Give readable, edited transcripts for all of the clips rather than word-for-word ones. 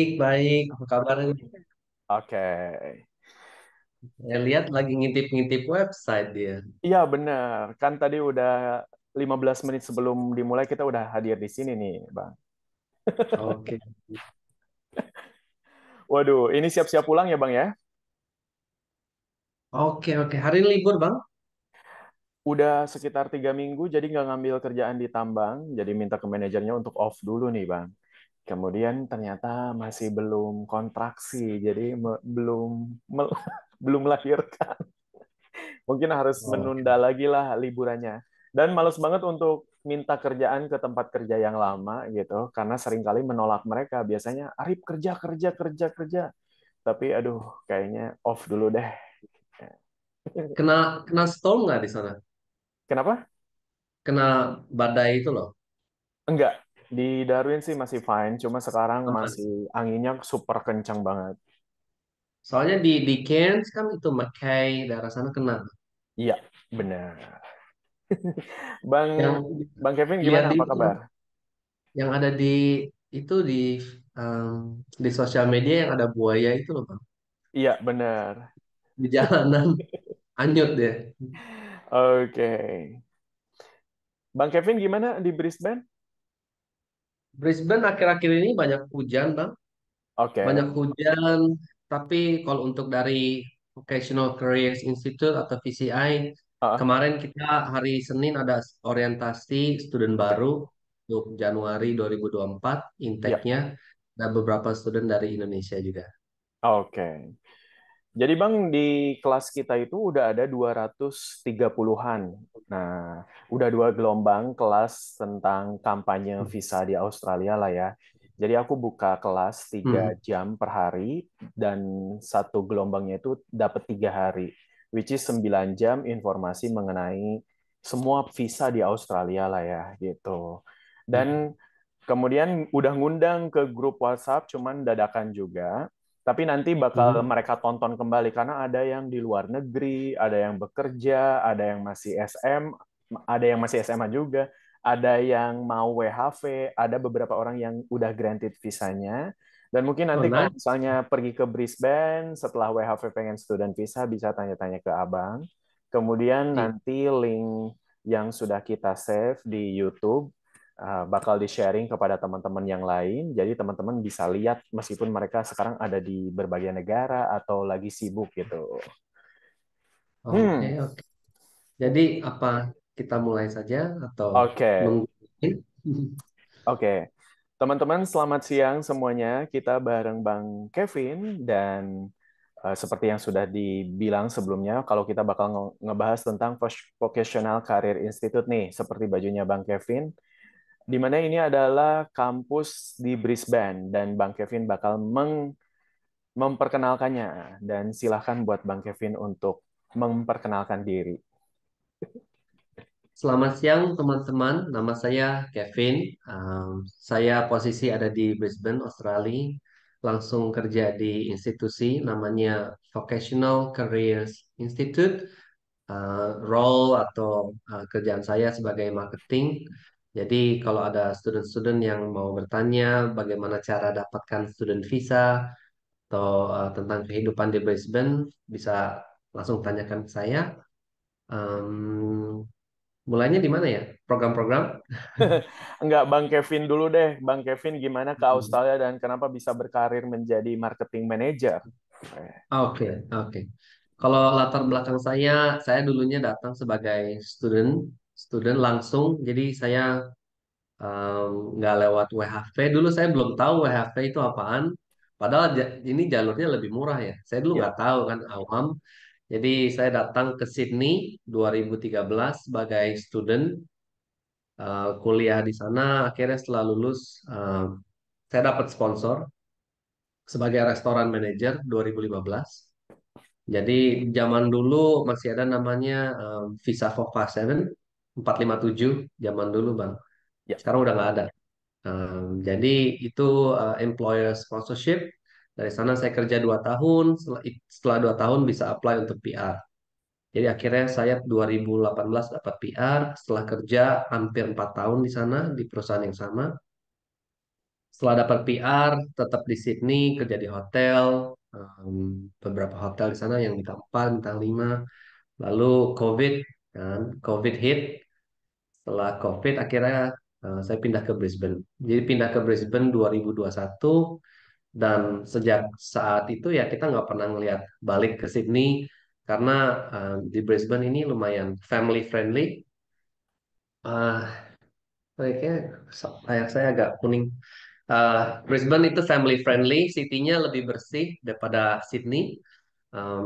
Baik, baik. Apa kabarnya? Oke. Saya lihat lagi ngintip-ngintip website dia. Iya benar. Kan tadi udah 15 menit sebelum dimulai kita udah hadir di sini nih, Bang. Oke. Waduh, ini siap-siap pulang ya, Bang ya? Oke, oke. Hari ini libur, Bang? Udah sekitar 3 minggu, jadi nggak ngambil kerjaan di tambang, jadi minta ke manajernya untuk off dulu nih, Bang. Kemudian ternyata masih belum kontraksi, jadi belum melahirkan. Mungkin harus Oke. menunda lagi lah liburannya. Dan males banget untuk minta kerjaan ke tempat kerja yang lama gitu, karena seringkali menolak mereka. Biasanya, Arif kerja, kerja, kerja, kerja. Tapi aduh, kayaknya off dulu deh. Kena storm nggak di sana? Kenapa? Kena badai itu loh. Enggak. Di Darwin sih masih fine, cuma sekarang Aman. masih anginnya super kencang banget. Soalnya di Cairns kan itu McKay, daerah sana kena. Iya, benar. Bang Yang Bang Kevin lihat gimana? di Apa itu loh, kabar? yang ada di itu di sosial media yang ada buaya itu loh, Bang. Iya, benar. Di jalanan anyut deh. Oke. Bang Kevin gimana di Brisbane? Brisbane akhir-akhir ini banyak hujan, Bang. Oke. Banyak hujan, tapi kalau untuk dari Vocational Careers Institute atau VCI, Ah, kemarin kita hari Senin ada orientasi student oke. baru untuk Januari 2024, Ya. intake-nya, dan beberapa student dari Indonesia juga. Oke. Jadi Bang, di kelas kita itu udah ada 230-an. Nah, udah dua gelombang kelas tentang kampanye visa di Australia lah ya. Jadi aku buka kelas tiga Hmm. jam per hari dan satu gelombangnya itu dapat 3 hari, which is 9 jam informasi mengenai semua visa di Australia lah ya gitu. Dan kemudian udah ngundang ke grup WhatsApp, cuman dadakan juga. Tapi nanti bakal Hmm. mereka tonton kembali karena ada yang di luar negeri, ada yang bekerja, ada yang masih SM, ada yang masih SMA juga, ada yang mau WHV, ada beberapa orang yang udah granted visanya. Dan mungkin Oh, nanti kalau nice. misalnya pergi ke Brisbane setelah WHV pengen student visa bisa tanya-tanya ke Abang. Kemudian Iya. nanti link yang sudah kita save di YouTube bakal di-sharing kepada teman-teman yang lain. Jadi teman-teman bisa lihat meskipun mereka sekarang ada di berbagai negara atau lagi sibuk gitu. Oke, Hmm, oke. Jadi apa kita mulai saja atau oke. nunggu? Oke. Teman-teman, selamat siang semuanya. Kita bareng Bang Kevin dan seperti yang sudah dibilang sebelumnya, kalau kita bakal ngebahas tentang Vocational Career Institute nih, seperti bajunya Bang Kevin, di mana ini adalah kampus di Brisbane dan Bang Kevin bakal memperkenalkannya. Dan silahkan buat Bang Kevin untuk memperkenalkan diri. Selamat siang teman-teman, nama saya Kevin. Saya posisi ada di Brisbane, Australia. Langsung kerja di institusi namanya Vocational Careers Institute. Role atau kerjaan saya sebagai marketing. Jadi kalau ada student-student yang mau bertanya bagaimana cara dapatkan student visa atau tentang kehidupan di Brisbane, bisa langsung tanyakan ke saya. Um, Mulainya di mana ya? Program-program? Enggak, Bang Kevin dulu deh. Bang Kevin gimana ke Australia dan kenapa bisa berkarir menjadi marketing manager? Oke, oke. Kalau latar belakang saya dulunya datang sebagai student, student langsung. Jadi saya nggak lewat WHV. Dulu saya belum tahu WHV itu apaan. Padahal ini jalurnya lebih murah ya. Saya dulu Ya, nggak tahu kan awam. Jadi saya datang ke Sydney 2013 sebagai student, kuliah di sana. Akhirnya setelah lulus, saya dapat sponsor sebagai restoran manager 2015. Jadi zaman dulu masih ada namanya Visa Fova 457 zaman dulu Bang. ya. Sekarang udah nggak ada. Jadi itu employer sponsorship. Dari sana saya kerja 2 tahun. Setelah 2 tahun bisa apply untuk PR. Jadi akhirnya saya 2018 dapat PR. Setelah kerja hampir 4 tahun di sana di perusahaan yang sama. setelah dapat PR, tetap di Sydney, kerja di hotel, beberapa hotel di sana yang bintang 4, bintang 5. Lalu COVID, kan, COVID hit. Setelah COVID, akhirnya saya pindah ke Brisbane. Jadi pindah ke Brisbane 2021, dan sejak saat itu ya kita nggak pernah ngelihat balik ke Sydney, karena di Brisbane ini lumayan family friendly. Kayaknya layar saya agak kuning. Brisbane itu family friendly, city-nya lebih bersih daripada Sydney.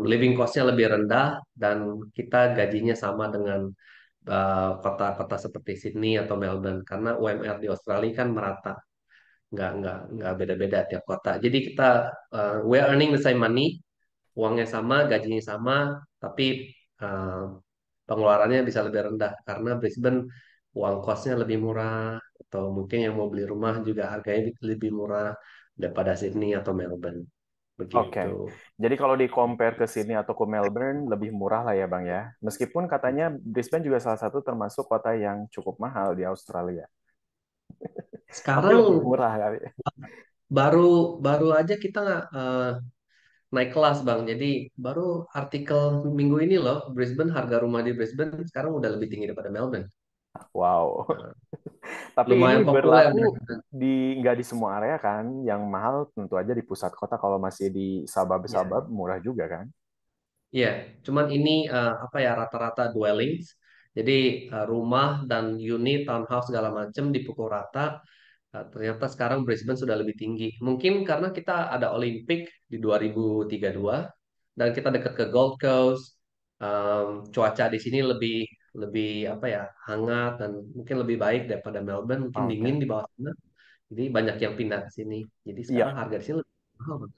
Living cost-nya lebih rendah, dan kita gajinya sama dengan kota-kota seperti Sydney atau Melbourne, karena UMR di Australia kan merata, nggak beda-beda tiap kota. Jadi kita we are earning the same money, uangnya sama, gajinya sama, tapi uh, pengeluarannya bisa lebih rendah karena Brisbane uang kosnya lebih murah, atau mungkin yang mau beli rumah juga harganya lebih murah daripada Sydney atau Melbourne. Oke, Begitu. jadi kalau di compare ke sini atau ke Melbourne lebih murah lah ya Bang ya. Meskipun katanya Brisbane juga salah satu termasuk kota yang cukup mahal di Australia. Tapi Sekarang lebih murah kali. baru baru aja kita naik kelas Bang. Jadi baru artikel minggu ini loh, Brisbane, harga rumah di Brisbane sekarang udah lebih tinggi daripada Melbourne. Wow. Nah, Tapi ini lumayan populer berlaku Brisbane. nggak di semua area kan. Yang mahal tentu aja di pusat kota. Kalau masih di Ya. suburb-suburb murah juga kan. Iya, cuman ini apa ya, rata-rata dwellings. Jadi rumah dan unit, townhouse segala macam dipukul rata. Ternyata sekarang Brisbane sudah lebih tinggi. Mungkin karena kita ada Olimpik di 2032 dan kita dekat ke Gold Coast. Cuaca di sini lebih lebih apa ya, hangat, dan mungkin lebih baik daripada Melbourne. Mungkin dingin Oke. di bawah sana. Jadi banyak yang pindah ke sini. Jadi sekarang Iya, harga di sini lebih mahal. Bang.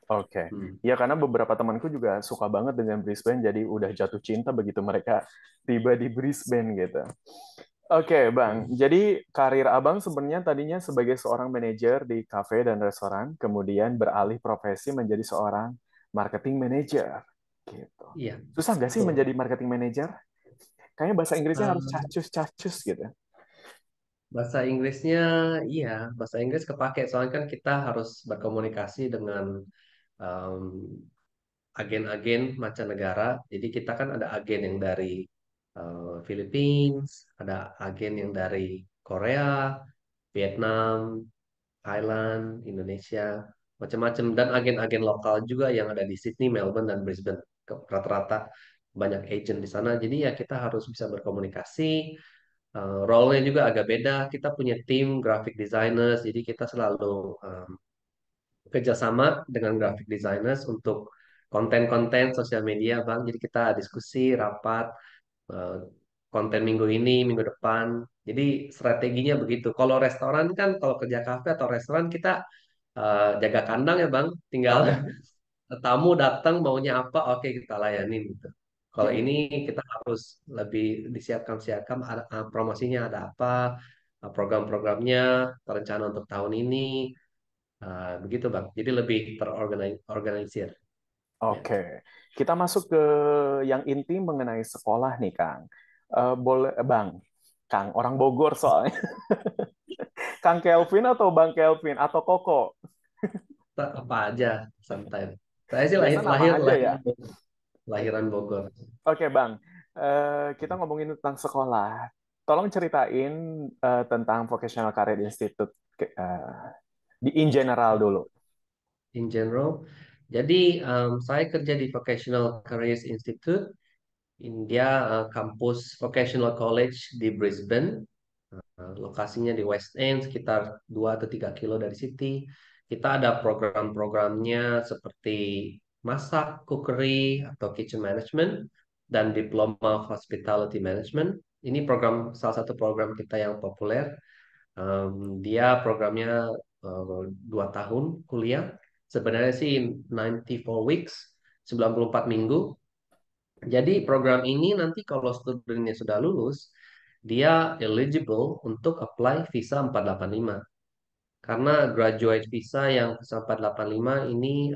oke. Hmm. Ya karena beberapa temanku juga suka banget dengan Brisbane, jadi udah jatuh cinta begitu mereka tiba di Brisbane gitu. Oke, Bang. Jadi karir Abang sebenarnya tadinya sebagai seorang manajer di kafe dan restoran, kemudian beralih profesi menjadi seorang marketing manager. Gitu. Iya, Susah nggak sih betul. menjadi marketing manager? Kayaknya bahasa Inggrisnya harus Eh, cacus-cacus gitu. Bahasa Inggrisnya, iya, bahasa Inggris kepake. Soalnya kan kita harus berkomunikasi dengan em, agen-agen mancanegara. Jadi kita kan ada agen yang dari Philippines, ada agen yang dari Korea, Vietnam, Thailand, Indonesia, macam-macam. Dan agen-agen lokal juga yang ada di Sydney, Melbourne, dan Brisbane. Rata-rata banyak agent di sana. Jadi ya kita harus bisa berkomunikasi. Role-nya juga agak beda. Kita punya tim graphic designers, jadi kita selalu kerjasama dengan graphic designers untuk konten-konten sosial media, Bang. Jadi kita diskusi, rapat, eh, konten minggu ini, minggu depan. Jadi strateginya begitu. Kalau restoran kan, kalau kerja kafe atau restoran kita jaga kandang ya, Bang. Tinggal Oke. tamu datang maunya apa, oke kita layanin gitu. Kalau ini kita harus lebih disiapkan ada promosinya, ada apa, program-programnya, rencana untuk tahun ini, begitu Bang. Jadi lebih terorganisir. Ya. Oke, kita masuk ke yang inti mengenai sekolah nih, Kang. Boleh, Bang, Kang, orang Bogor soalnya. Kang Kelvin atau Bang Kelvin atau Koko? Apa aja, santai. Saya sih Biasa lahir nama lahir aja ya. lahiran Bogor. Lahiran Bogor. Oke, Bang. Kita ngomongin tentang sekolah. Tolong ceritain tentang Vocational Career Institute in general dulu. In general. Jadi saya kerja di Vocational Careers Institute. Dia kampus Vocational College di Brisbane. Lokasinya di West End, sekitar 2 atau 3 kilo dari City. Kita ada program-programnya seperti masak, cookery, atau kitchen management, dan diploma hospitality management. Ini salah satu program kita yang populer. Dia programnya 2 tahun kuliah. Sebenarnya sih 94 weeks, 94 minggu. Jadi program ini nanti kalau studentnya sudah lulus, dia eligible untuk apply visa 485. Karena graduate visa yang visa 485 ini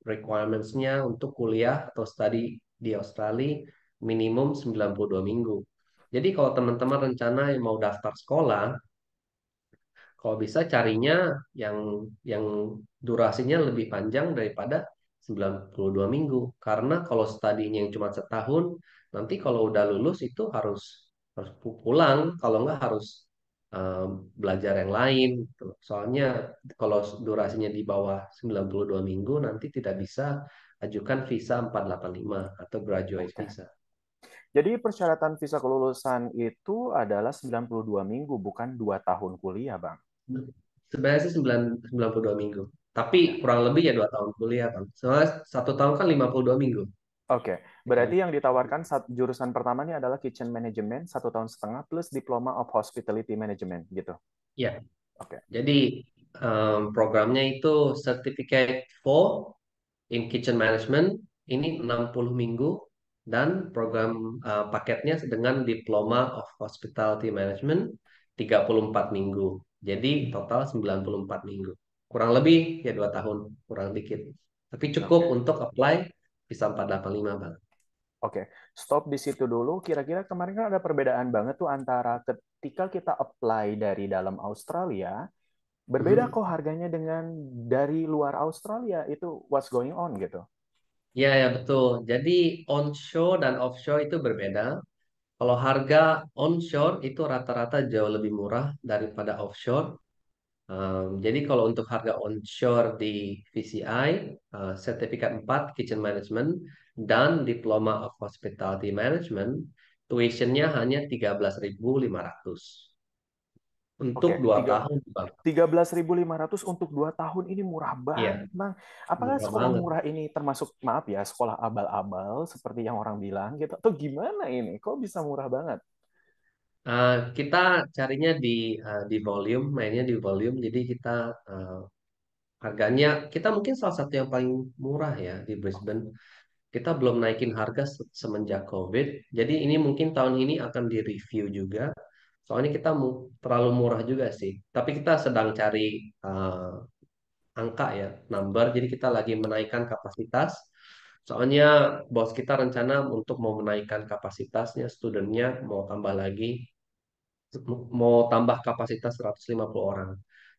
requirements-nya untuk kuliah atau study di Australia minimum 92 minggu. Jadi kalau teman-teman rencana yang mau daftar sekolah, Kalau bisa carinya yang yang durasinya lebih panjang daripada 92 minggu. Karena kalau studinya yang cuma setahun, nanti kalau udah lulus itu harus harus pulang, kalau nggak harus belajar yang lain gitu. Soalnya kalau durasinya di bawah 92 minggu nanti tidak bisa ajukan visa 485 atau graduate Oke. visa. Jadi persyaratan visa kelulusan itu adalah 92 minggu, bukan 2 tahun kuliah, Bang. Sebenarnya sih 92 minggu. Tapi Oke. kurang lebih ya 2 tahun kuliah kan. Soalnya 1 tahun kan 52 minggu. Oke, berarti yang ditawarkan jurusan pertama ini adalah Kitchen Management, 1 tahun setengah, plus Diploma of Hospitality Management, gitu. Ya, Oke, jadi programnya itu Certificate 4 in Kitchen Management. Ini 60 minggu dan program paketnya dengan Diploma of Hospitality Management 34 minggu. Jadi total 94 minggu. Kurang lebih ya 2 tahun, kurang dikit. Tapi cukup oke, untuk apply bisa 485 Bang. oke. Stop di situ dulu. Kira-kira kemarin kan ada perbedaan banget tuh antara ketika kita apply dari dalam Australia, berbeda Mhm. kok harganya dengan dari luar Australia. Itu what's going on gitu. Ya, ya betul. Jadi onshore dan offshore itu berbeda. Kalau harga onshore itu rata-rata jauh lebih murah daripada offshore. Jadi kalau untuk harga onshore di VCI, sertifikat 4 Kitchen Management dan Diploma of Hospitality Management, tuitionnya hanya 13.500 untuk Oke, 2 tahun, Bang. 13.500 untuk 2 tahun ini murah Iya, banget, Bang. Apakah murah sekolah banget. murah ini termasuk, maaf ya, sekolah abal-abal seperti yang orang bilang gitu? Atau gimana ini? Kok bisa murah banget? Kita carinya di volume, mainnya di volume. Jadi kita harganya kita mungkin salah satu yang paling murah ya di Brisbane. Kita belum naikin harga semenjak COVID. Jadi ini mungkin tahun ini akan direview juga. Soalnya kita terlalu murah juga sih. Tapi kita sedang cari angka ya, number. Jadi kita lagi menaikkan kapasitas. Soalnya bos kita rencana untuk mau menaikkan kapasitasnya, studentnya mau tambah lagi, mau tambah kapasitas 150 orang.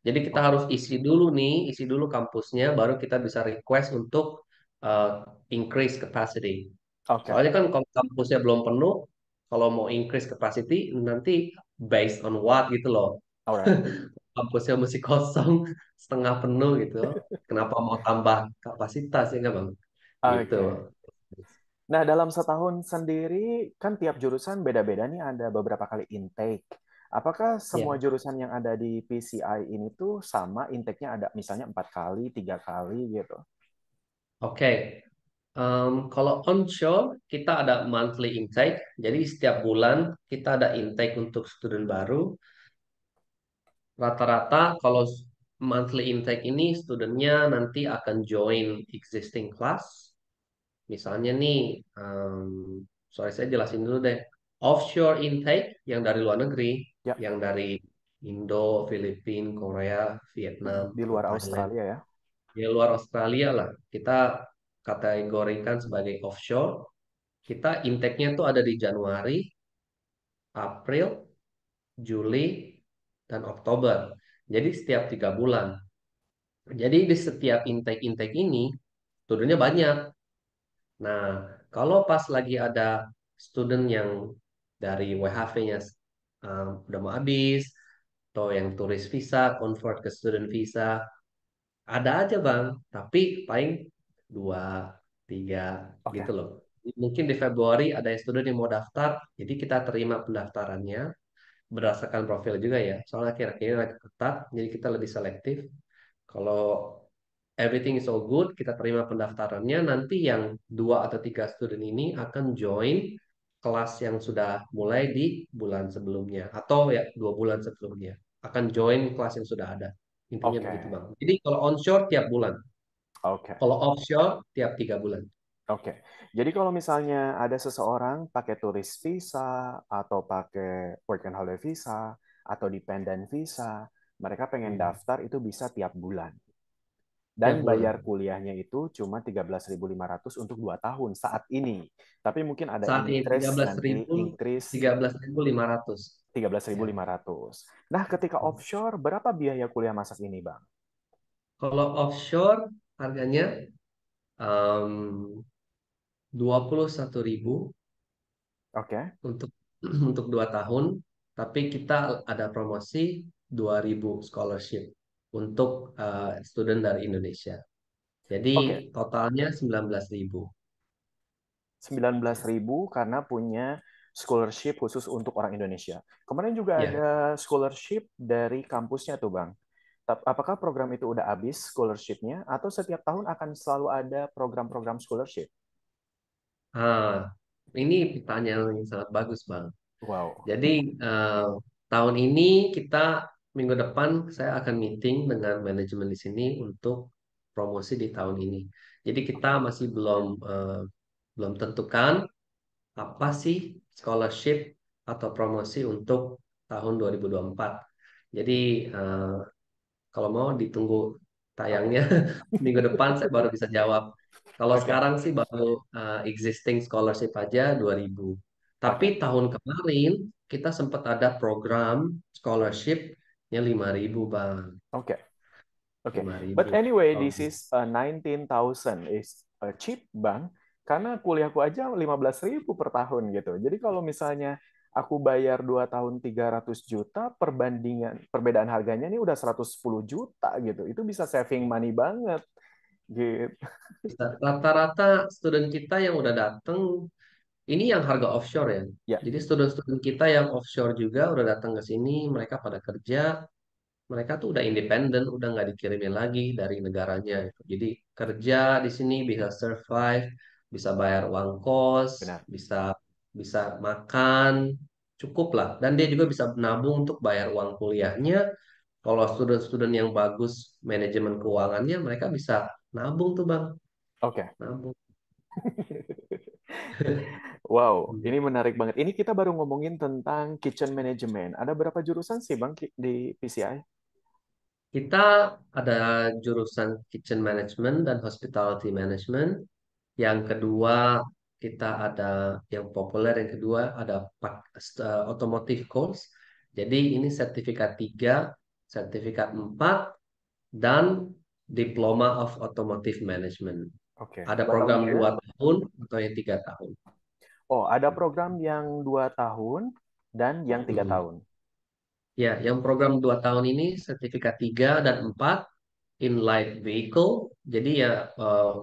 Jadi kita Oke, harus isi dulu nih, isi dulu kampusnya, baru kita bisa request untuk uh, increase capacity. oke, Soalnya kan kalau kampusnya belum penuh, kalau mau increase capacity nanti based on what gitu loh. alright. Kampusnya masih kosong, setengah penuh gitu. Kenapa mau tambah kapasitas ya nggak Bang? Gitu. Oke. Nah, dalam setahun sendiri, kan tiap jurusan beda-beda nih, ada beberapa kali intake. Apakah semua Ya, jurusan yang ada di PCI ini tuh sama intake-nya, ada misalnya 4 kali, 3 kali gitu? oke. Kalau onshore kita ada monthly intake, jadi setiap bulan kita ada intake untuk student baru. Rata-rata kalau monthly intake ini studentnya nanti akan join existing class. Misalnya nih, sorry saya jelasin dulu deh. Offshore intake yang dari luar negeri, Ya, yang dari Indo, Filipina, Korea, Vietnam, di atau luar Thailand. Australia ya. Di luar Australia lah, kita kategorikan sebagai offshore. Kita intake-nya tuh ada di Januari, April, Juli, dan Oktober. Jadi setiap 3 bulan. Jadi di setiap intake-intake ini, studentnya banyak. Nah, kalau pas lagi ada student yang dari WHV-nya udah mau habis, atau yang turis visa, convert ke student visa, ada aja Bang. Tapi paling 2, 3 Oke, gitu loh. Mungkin di Februari ada yang student yang mau daftar, jadi kita terima pendaftarannya berdasarkan profil juga ya. Soalnya kira-kira lagi ketat, jadi kita lebih selektif. Kalau everything is all good, kita terima pendaftarannya. Nanti yang 2 atau 3 student ini akan join kelas yang sudah mulai di bulan sebelumnya atau ya 2 bulan sebelumnya akan join kelas yang sudah ada. Intinya oke, begitu Bang. Jadi kalau onshore tiap bulan, oke, kalau offshore tiap 3 bulan. oke. Jadi kalau misalnya ada seseorang pakai turis visa, atau pakai work and holiday visa, atau dependent visa, mereka pengen Hmm. daftar itu bisa tiap bulan. Dan Tiap bayar bulan. kuliahnya itu cuma 13.500 untuk 2 tahun saat ini. Tapi mungkin ada Saat ini increase, nanti increase. 13.500. Ya. 13.500. Nah, ketika offshore, berapa biaya kuliah masak ini, Bang? Kalau offshore harganya em, 21.000 Oke. untuk untuk 2 tahun, tapi kita ada promosi 2.000 scholarship untuk student dari Indonesia. Oke. Jadi totalnya 19.000. 19.000 karena punya scholarship khusus untuk orang Indonesia. Kemarin juga Ya, ada scholarship dari kampusnya tuh, Bang. Apakah program itu udah habis scholarship-nya atau setiap tahun akan selalu ada program-program scholarship? ah, ini pertanyaan yang sangat bagus, Bang. Wow. Jadi eh, tahun ini kita minggu depan saya akan meeting dengan manajemen di sini untuk promosi di tahun ini. Jadi kita Oke. masih belum tentukan apa sih scholarship atau promosi untuk tahun 2024. Jadi eh, kalau mau ditunggu Oke. tayangnya minggu depan saya baru bisa jawab. Kalau Oke. sekarang sih baru existing scholarship aja 2.000. Tapi Oke. tahun kemarin kita sempat ada program scholarship-nya 5.000 Bang. Oke. Oke. lima But ribu anyway, Oh, this is 19,000 is cheap, Bang. Karena kuliahku aja 15.000 per tahun gitu. Jadi kalau misalnya aku bayar 2 tahun 300 juta, perbedaan harganya ini udah 110 juta gitu. Itu bisa saving money banget gitu. rata-rata student kita yang udah dateng ini yang harga offshore ya. Ya, Jadi student-student kita yang offshore juga udah datang ke sini, mereka pada kerja, mereka tuh udah independen, udah nggak dikirimin lagi dari negaranya gitu. Jadi kerja di sini bisa survive, bisa bayar uang kos, benar. bisa bisa makan, cukup lah. Dan dia juga bisa nabung untuk bayar uang kuliahnya. Kalau student-student yang bagus manajemen keuangannya, mereka bisa nabung tuh Bang, Oke. nabung. Wow, ini menarik banget. Ini kita baru ngomongin tentang kitchen management. Ada berapa jurusan sih, Bang, di PCI? Kita ada jurusan Kitchen Management dan Hospitality Management. Yang kedua, kita ada yang populer, yang kedua ada Automotive Course. Jadi ini sertifikat 3, sertifikat 4, dan Diploma of Automotive Management. Oke, Ada berapa tahun program juga? 2 tahun atau yang 3 tahun. Oh, ada program yang 2 tahun dan yang tiga Mm. tahun. Ya, yang program 2 tahun ini sertifikat 3 dan 4 in light vehicle. Jadi ya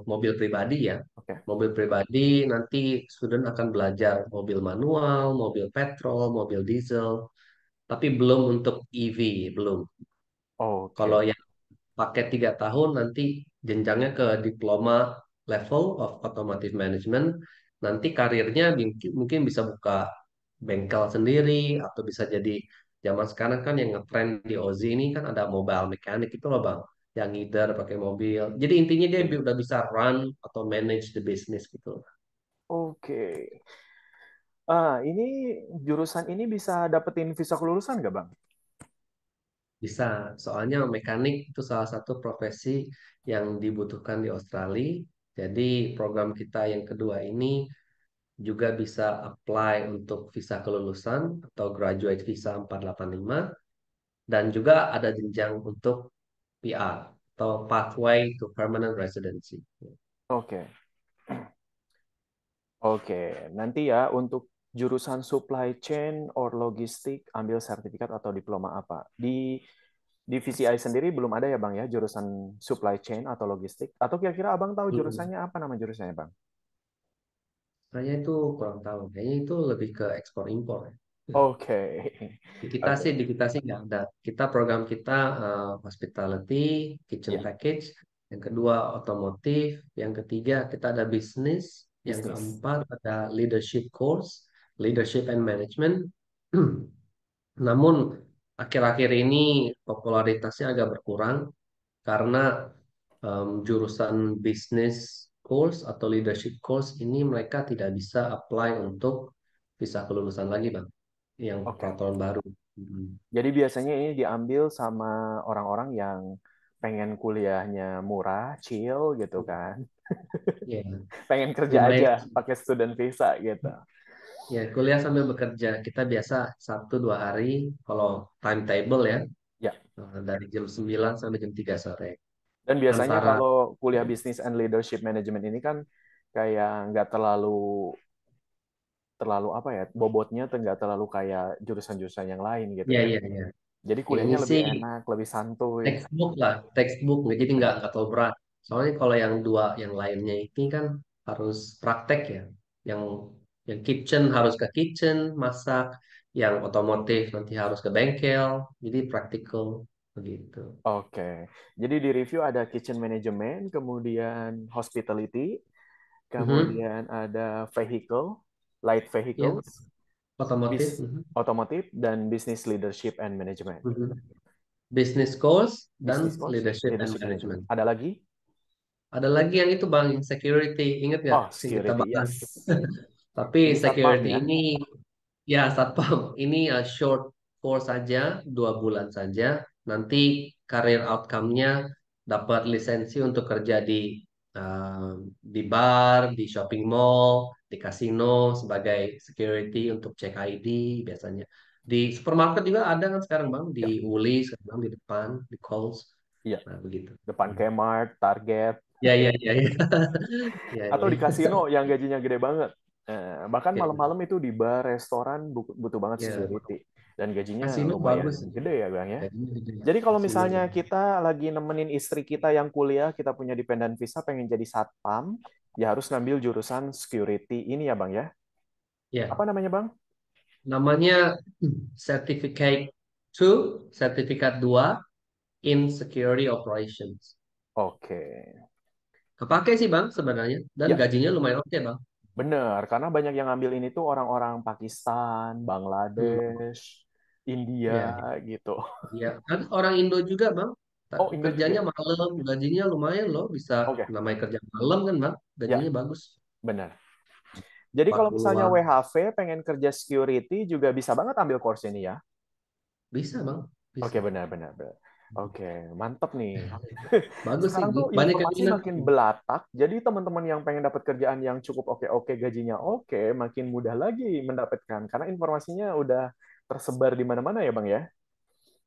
mobil pribadi ya. Oke, Mobil pribadi nanti student akan belajar mobil manual, mobil petrol, mobil diesel, tapi belum untuk EV, belum. Kalau oke, yang pakai 3 tahun nanti jenjangnya ke diploma level of automotive management. Nanti karirnya mungkin bisa buka bengkel sendiri atau bisa jadi zaman sekarang kan yang ngetrend di Ozi ini kan ada mobile mechanic itu loh Bang, yang ngider pakai mobil. Jadi intinya dia oke, udah bisa run atau manage the business gitu. oke. Ini jurusan ini bisa dapetin visa kelulusan nggak, Bang? Bisa, soalnya mekanik itu salah satu profesi yang dibutuhkan di Australia. Jadi program kita yang kedua ini juga bisa apply untuk visa kelulusan atau graduate visa 485 dan juga ada jenjang untuk PR atau pathway to permanent residency. Oke, oke. Nanti ya untuk jurusan supply chain or logistik ambil sertifikat atau diploma apa? Di VCI sendiri belum ada ya, Bang ya, jurusan supply chain atau logistik? Atau kira-kira Abang tahu Hmm. jurusannya apa, nama jurusannya, Bang? Saya itu kurang tahu, kayaknya itu lebih ke ekspor impor ya. Oke. Oke. Di kita sih nggak ada. Kita program kita hospitality, kitchen Ya, package. Yang kedua otomotif. Yang ketiga kita ada bisnis. Yang bisnis. keempat ada leadership course, leadership and management. Namun akhir-akhir ini popularitasnya agak berkurang karena jurusan bisnis course atau leadership course ini mereka tidak bisa apply untuk visa kelulusan lagi, Bang. Yang Oke. peraturan baru. Hmm. Jadi biasanya ini diambil sama orang-orang yang pengen kuliahnya murah, chill gitu kan. Ya, Pengen kerja lumayan. aja pakai student visa gitu. Ya, kuliah sambil bekerja. Kita biasa Sabtu 2 hari, kalau timetable ya, Ya. dari jam 9 sampai jam 3 sore. Dan biasanya Antara, kalau kuliah Business and Leadership Management ini kan kayak nggak terlalu terlalu apa ya, bobotnya tuh nggak terlalu kayak jurusan-jurusan yang lain gitu ya, ya. ya, ya. Jadi Ya, ini kuliahnya lebih sih enak, lebih santuy. textbook lah, textbook. Jadi Benar. nggak terlalu berat. Soalnya kalau yang dua, yang lainnya ini kan harus praktek ya. Yang yang kitchen harus ke kitchen, masak. Yang otomotif nanti harus ke bengkel. Jadi praktikal begitu. Oke. Jadi di review ada kitchen management, kemudian hospitality, Mhm. kemudian ada vehicle, light Ya, vehicles, otomotif. bis Mhm. otomotif, dan business leadership and management. Mhm. Business course Business dan course, leadership and leadership management. management. Ada lagi? Ada lagi yang itu Bang, security. Ingat nggak Oh, yang kita security, bahas? yes. Tapi Ini satpam security ya? ini ya satpam ini short course saja, 2 bulan saja. Nanti karir outcome-nya dapat lisensi untuk kerja di bar, di shopping mall, di kasino sebagai security untuk cek ID biasanya. Di supermarket juga ada kan sekarang Bang, di Ya, Woolies, sekarang di depan, di Coles. iya. Nah, begitu. Depan Hmm. Kmart, Target, Ya, ya, ya, ya. Ya, atau ya. di kasino yang gajinya gede banget. Bahkan Ya, malam-malam itu di bar, restoran butuh banget ya. security. Dan gajinya Kasino bagus lumayan sih. gede ya, Bang ya. Gajinya gede. Jadi kalau Kasino misalnya gede. kita lagi nemenin istri kita yang kuliah, kita punya dependent visa, pengen jadi satpam, ya harus ngambil jurusan security ini ya, Bang ya. Ya, Apa namanya, Bang? namanya Certificate 2, Sertifikat 2 in Security Operations. Oke. Kepake sih Bang sebenarnya dan Ya, gajinya lumayan oke Bang. benar. Karena banyak yang ngambil ini tuh orang-orang Pakistan, Hmm, Bangladesh, India ya, gitu. ya. Ada orang Indo juga Bang. Oh, Indo juga Kerjanya ya? malam, gajinya lumayan loh. Bisa Oke. namanya kerja malam kan Bang. Ya, Gajinya bagus. benar. Jadi kalau misalnya 40-an. WHV pengen kerja security juga bisa banget ambil course ini ya. Bisa Bang. Oke, Bisa. benar. Oke, mantep nih. Bagus sih. Sekarang tuh Banyak yang informasi minat. makin belatak, jadi teman-teman yang pengen dapat kerjaan yang cukup oke-oke, gajinya oke, makin mudah lagi mendapatkan karena informasinya udah tersebar di mana-mana ya, Bang ya.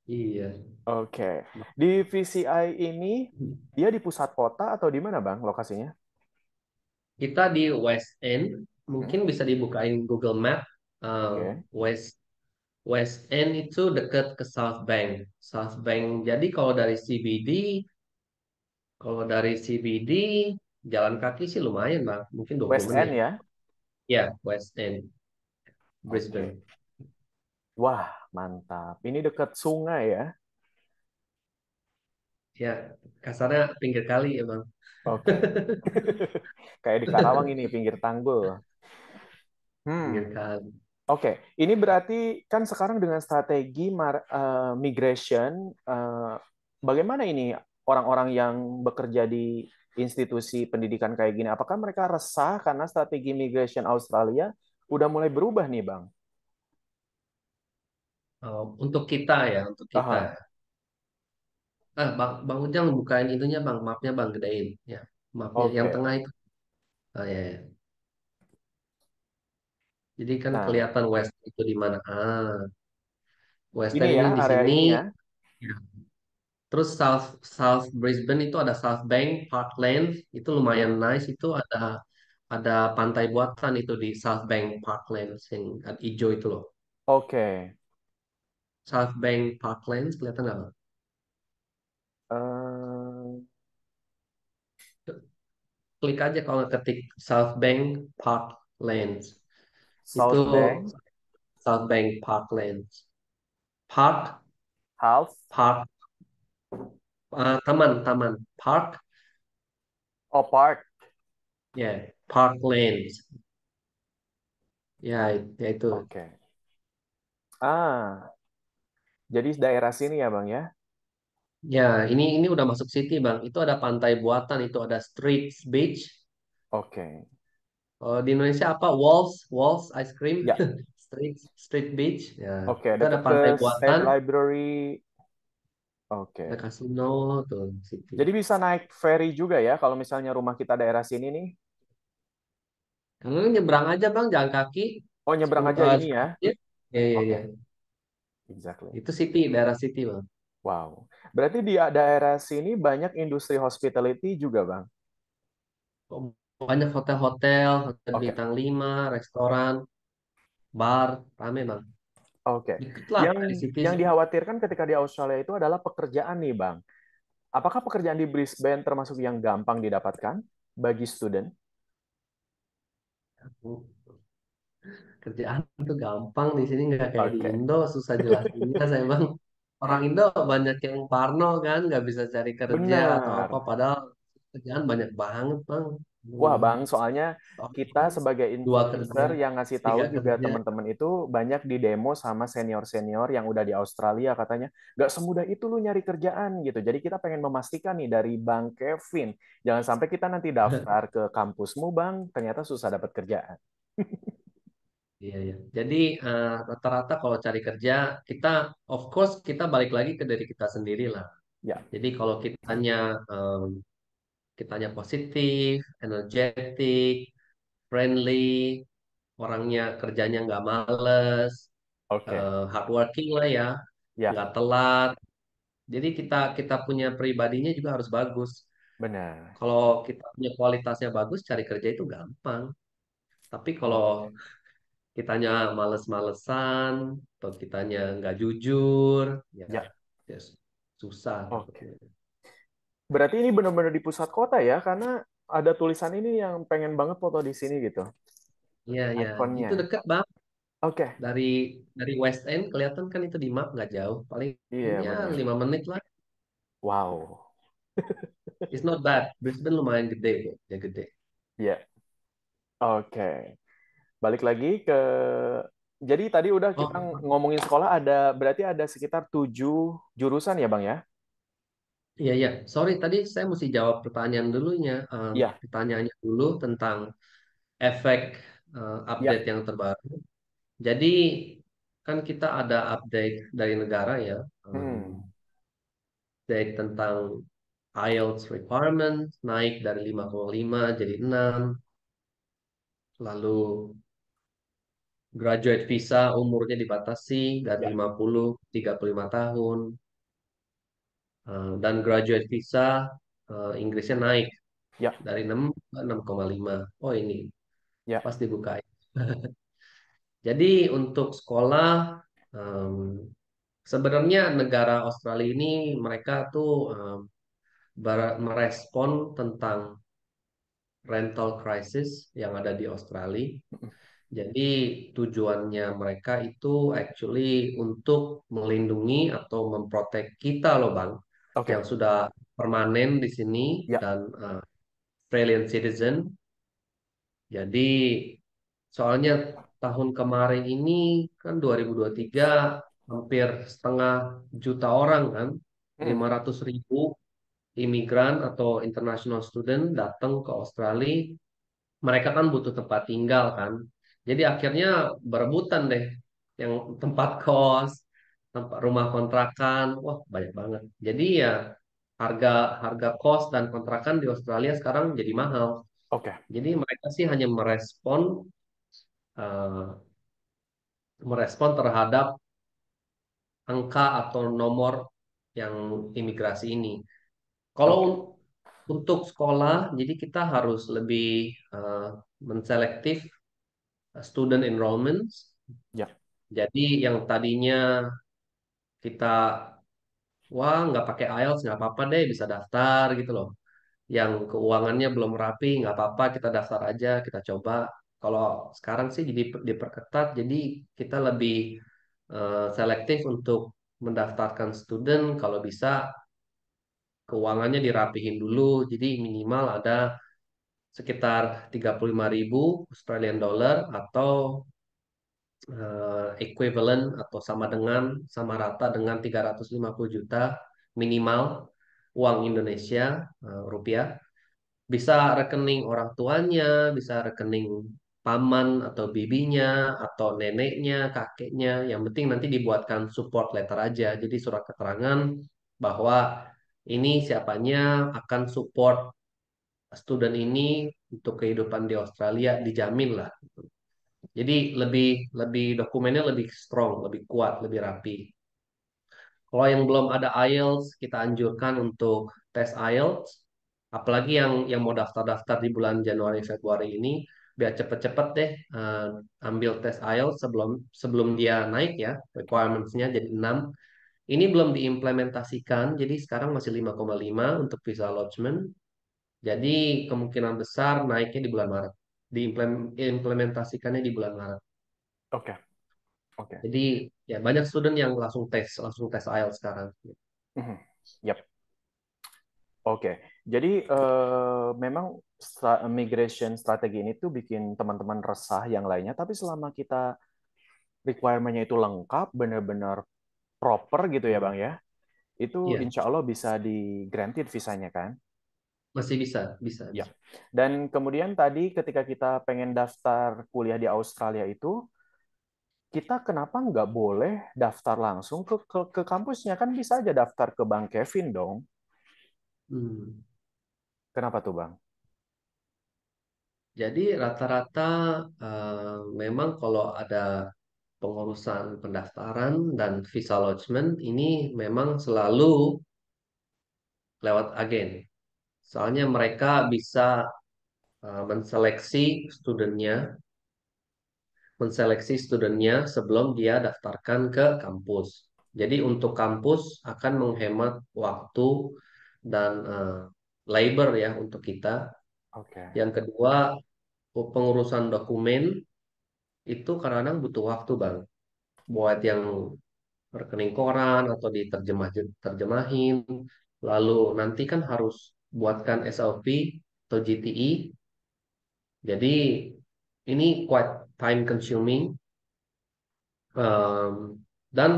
Iya. Oke. Di VCI ini dia di pusat kota atau di mana, Bang, lokasinya? Kita di West End, Hmm? mungkin bisa dibukain Google Map. Oke. West End itu dekat ke South Bank. South Bank. Jadi kalau dari CBD jalan kaki sih lumayan Bang. Mungkin 20 West End menit. ya? Ya, West End, Oke. Brisbane. Wah, mantap. Ini dekat sungai ya? Ya, kasarnya pinggir kali ya Bang. Oke. Kayak di Karawang ini, pinggir tanggul. Pinggir Hmm. kali. Oke, ini berarti kan sekarang dengan strategi migration, bagaimana ini orang-orang yang bekerja di institusi pendidikan kayak gini? Apakah mereka resah karena strategi migration Australia udah mulai berubah nih, Bang? Untuk kita ya, untuk kita. Aha, Bang Ujang bukain itunya Bang, mapnya Bang gedein. Ya, mapnya yang oke. tengah itu. Ya, ya. Jadi kan Nah, kelihatan West itu di mana. ini Western ya ini di area sini. ini ya. Ya. Terus South South Brisbane itu ada South Bank, Parklands itu lumayan Oke. nice. Itu ada pantai buatan itu di South Bank Parklands yang hijau itu loh. Oke. South Bank Parklands kelihatan nggak Bang? Eh, Klik aja kalau ketik South Bank Parklands. Itu South Bank, South Bank Parklands. Park, Half, Park, taman, taman. Park, oh Park. ya, Parklands. Ya itu. Oke. Ah, jadi daerah sini ya, Bang ya? Ya, ini udah masuk city, Bang. Itu ada pantai buatan, itu ada Street Beach. Oke. Di Indonesia apa? Walls Ice Cream. Ya, Street Beach. Ya, oke. itu ada Dekat ke pantai State buatan, Library. ada Oke. kasino tuh city. Jadi bisa naik ferry juga ya kalau misalnya rumah kita daerah sini nih. Kamu nyebrang aja, Bang, jalan kaki. Oh, nyebrang aja ini ya. Ya, ya, ya, Oke, ya. exactly. Itu city, daerah city, Bang. Wow. Berarti di daerah sini banyak industri hospitality juga, Bang. Oh, banyak hotel-hotel, hotel Oke. bintang 5, restoran, bar, rame, Bang. Oke. Dikit lah Yang dari city yang sih. dikhawatirkan ketika di Australia itu adalah pekerjaan nih, Bang. Apakah pekerjaan di Brisbane termasuk yang gampang didapatkan bagi student? Kerjaan itu gampang di sini nggak kayak di Oke. Indo, susah jelasinnya saya bang. Orang Indo banyak yang parno kan, nggak bisa cari kerja atau apa, Benar. padahal kerjaan banyak banget bang. Wah, Hmm, Bang, soalnya kita sebagai dua kerja, influencer yang ngasih tahu tiga juga kerja. teman-teman itu banyak di demo sama senior-senior yang udah di Australia katanya nggak semudah itu lu nyari kerjaan gitu. Jadi kita pengen memastikan nih dari Bang Kevin, jangan sampai kita nanti daftar ke kampusmu, Bang, ternyata susah dapat kerjaan. Iya ya. Jadi rata-rata kalau cari kerja kita, of course kita balik lagi ke diri kita sendiri lah. Ya, Jadi kalau kitanya positif, energetik, friendly, orangnya kerjanya nggak males, oke. hardworking lah ya, Ya, nggak telat. Jadi kita kita punya pribadinya juga harus bagus. benar. Kalau kita punya kualitasnya bagus, cari kerja itu gampang. Tapi kalau Oke. kitanya males-malesan, atau kitanya nggak jujur, ya, Ya, ya susah oke. dapetnya. Berarti ini benar-benar di pusat kota ya, karena ada tulisan ini yang pengen banget foto di sini gitu. Iya, ya, itu Ikonnya. dekat bang. Oke. Dari dari West End kelihatan kan itu di map nggak jauh, paling Iya, ya benar. 5 menit lah. Wow. It's not bad. Brisbane lumayan gede kok, ya gede. Iya. Oke. Balik lagi ke jadi tadi udah kita Oh, ngomongin sekolah berarti ada sekitar 7 jurusan ya, Bang ya? iya, iya. Sorry, tadi saya mesti jawab pertanyaan dulunya. Iya, Pertanyaannya dulu tentang efek iya. update yang terbaru. Jadi, kan kita ada update dari negara ya. Hmm. Update tentang IELTS requirement naik dari 5,5 jadi 6. Lalu graduate visa umurnya dibatasi dari Ya, 50 ke 35 tahun. Dan graduate visa Inggrisnya naik ya, dari 6 ke 6,5. Oh ini ya. pas dibuka. Jadi untuk sekolah, em, sebenarnya negara Australia ini mereka tuh merespon tentang rental crisis yang ada di Australia. Jadi tujuannya mereka itu actually untuk melindungi atau memprotek kita loh Bang, yang Oke. sudah permanen di sini Ya. dan Australian citizen. Jadi soalnya tahun kemarin ini kan 2023 hampir setengah juta orang kan, Hmm. 500.000 imigran atau international student datang ke Australia. Mereka kan butuh tempat tinggal kan. Jadi akhirnya berebutan deh yang tempat kos, tempat rumah kontrakan, wah banyak banget. Jadi ya harga harga kos dan kontrakan di Australia sekarang jadi mahal. Oke. Jadi mereka sih hanya eh, merespon terhadap angka atau nomor yang imigrasi ini. Kalau Oke. untuk sekolah, jadi kita harus lebih menselektif student enrollment. Ya. Jadi yang tadinya kita wah nggak pakai IELTS nggak apa-apa deh bisa daftar gitu loh. Yang keuangannya belum rapi nggak apa-apa kita daftar aja kita coba. Kalau sekarang sih jadi diperketat, jadi kita lebih selektif untuk mendaftarkan student kalau bisa keuangannya dirapihin dulu. Jadi minimal ada sekitar 35.000 Australian dollar atau equivalent atau sama rata dengan 350 juta minimal uang Indonesia rupiah. Bisa rekening orang tuanya, bisa rekening paman atau bibinya atau neneknya, kakeknya. Yang penting nanti dibuatkan support letter aja. Jadi surat keterangan bahwa ini siapanya akan support student ini untuk kehidupan di Australia dijamin lah. Jadi lebih lebih dokumennya lebih strong, lebih kuat, lebih rapi. Kalau yang belum ada IELTS, kita anjurkan untuk tes IELTS. Apalagi yang mau daftar-daftar di bulan Januari Februari ini, biar cepet-cepet deh ambil tes IELTS sebelum sebelum dia naik ya, Oke. requirements-nya jadi 6. Ini belum diimplementasikan, jadi sekarang masih 5,5 untuk visa lodgement. Jadi kemungkinan besar naiknya di bulan Maret. Diimplementasikannya di bulan Maret. Oke. Oke. Jadi ya banyak student yang langsung tes IELTS sekarang. Mhm. Yap. Oke. Jadi memang migration strategi ini tuh bikin teman-teman resah yang lainnya, tapi selama kita requirement-nya itu lengkap, benar-benar proper gitu ya Hmm. Bang ya, itu Iya, insya Allah bisa di granted visanya kan? masih bisa, bisa, Ya. bisa. Dan kemudian tadi ketika kita pengen daftar kuliah di Australia itu, kita kenapa nggak boleh daftar langsung ke kampusnya? Kan bisa aja daftar ke Bang Kevin dong. Hmm. Kenapa tuh Bang? Jadi rata-rata memang kalau ada pengurusan pendaftaran dan visa lodgement ini memang selalu lewat agen. Soalnya mereka bisa menseleksi studennya sebelum dia daftarkan ke kampus. Jadi untuk kampus akan menghemat waktu dan labor ya untuk kita. Oke. Yang kedua, pengurusan dokumen itu kadang-kadang butuh waktu, Bang. Buat yang rekening koran atau terjemahin. Lalu nanti kan harus buatkan SOP atau GTE. Jadi ini quite time consuming. Dan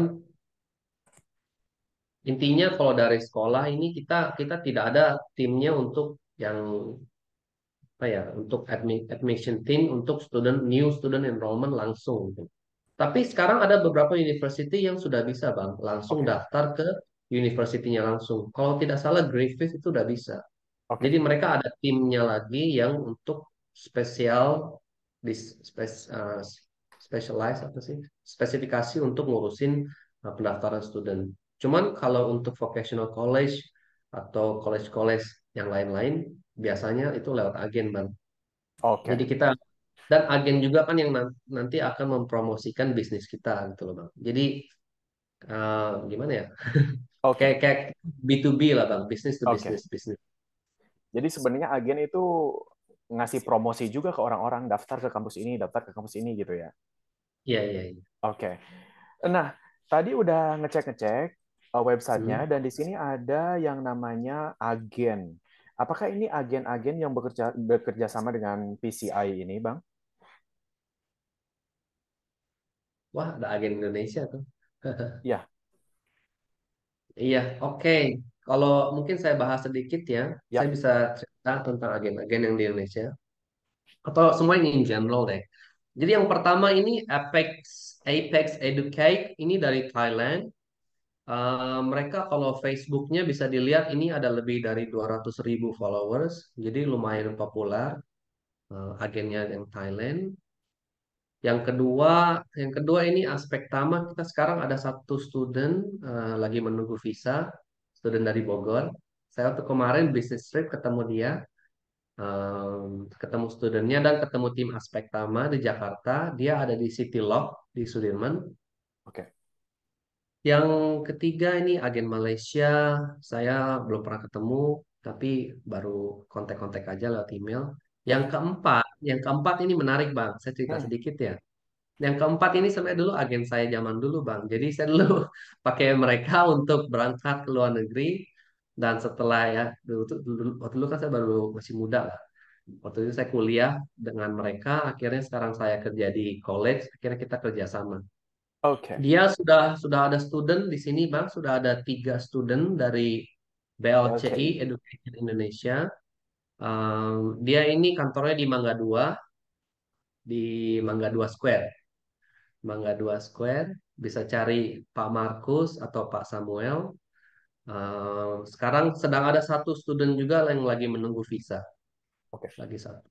intinya kalau dari sekolah ini kita kita tidak ada timnya untuk yang apa ya untuk admission team untuk new student enrollment langsung gitu. Tapi sekarang ada beberapa university yang sudah bisa Bang langsung Oke. daftar ke universitinya langsung. Kalau tidak salah Griffith itu udah bisa. Oke. Jadi mereka ada timnya lagi yang untuk spesial di specialize apa sih? Spesifikasi untuk ngurusin pendaftaran student. Cuman kalau untuk vocational college atau college-college yang lain-lain biasanya itu lewat agen, Bang. Oke. Jadi kita dan agen juga kan yang nanti akan mempromosikan bisnis kita gitu loh, Bang. Jadi gimana ya? Kayak Oke. kayak B2B lah, Bang. Business to Oke. business, business. Jadi sebenarnya agen itu ngasih promosi juga ke orang-orang daftar ke kampus ini, daftar ke kampus ini gitu ya. Iya, iya, iya. Oke. Nah, tadi udah ngecek-ngecek websitenya Hmm. dan di sini ada yang namanya agen. Apakah ini agen-agen yang bekerja bekerja sama dengan PCI ini, Bang? Wah, ada agen Indonesia tuh. Ya, Iya, oke. Kalau mungkin saya bahas sedikit ya, saya ya. bisa cerita tentang agen-agen yang di Indonesia. Atau semua ini in general deh. Jadi yang pertama ini Apex Educate, ini dari Thailand. Mereka kalau Facebooknya bisa dilihat ini ada lebih dari 200.000 followers. Jadi lumayan populer agennya yang Thailand. Yang kedua ini aspek tama kita sekarang ada satu student lagi menunggu visa, student dari Bogor. Saya waktu kemarin business trip ketemu dia, ketemu studentnya dan ketemu tim aspek tama di Jakarta. Dia ada di City Log di Sudirman. Oke. Yang ketiga ini agen Malaysia, saya belum pernah ketemu, tapi baru kontak-kontak aja lewat email. Yang Ya. keempat, yang keempat ini menarik Bang, saya cerita Hmm. sedikit ya. Yang keempat ini sebenarnya dulu agen saya zaman dulu Bang. Jadi saya dulu pakai mereka untuk berangkat ke luar negeri dan setelah ya waktu dulu kan saya baru masih muda lah. Waktu itu saya kuliah dengan mereka, akhirnya sekarang saya kerja di college, akhirnya kita kerja sama. Oke. Dia sudah ada student di sini Bang, sudah ada 3 student dari BLCI LCI. Education Indonesia. Dia ini kantornya di Mangga 2, di Mangga 2 Square. Mangga 2 Square, bisa cari Pak Markus atau Pak Samuel. Sekarang sedang ada satu student juga yang lagi menunggu visa, Oke. lagi satu.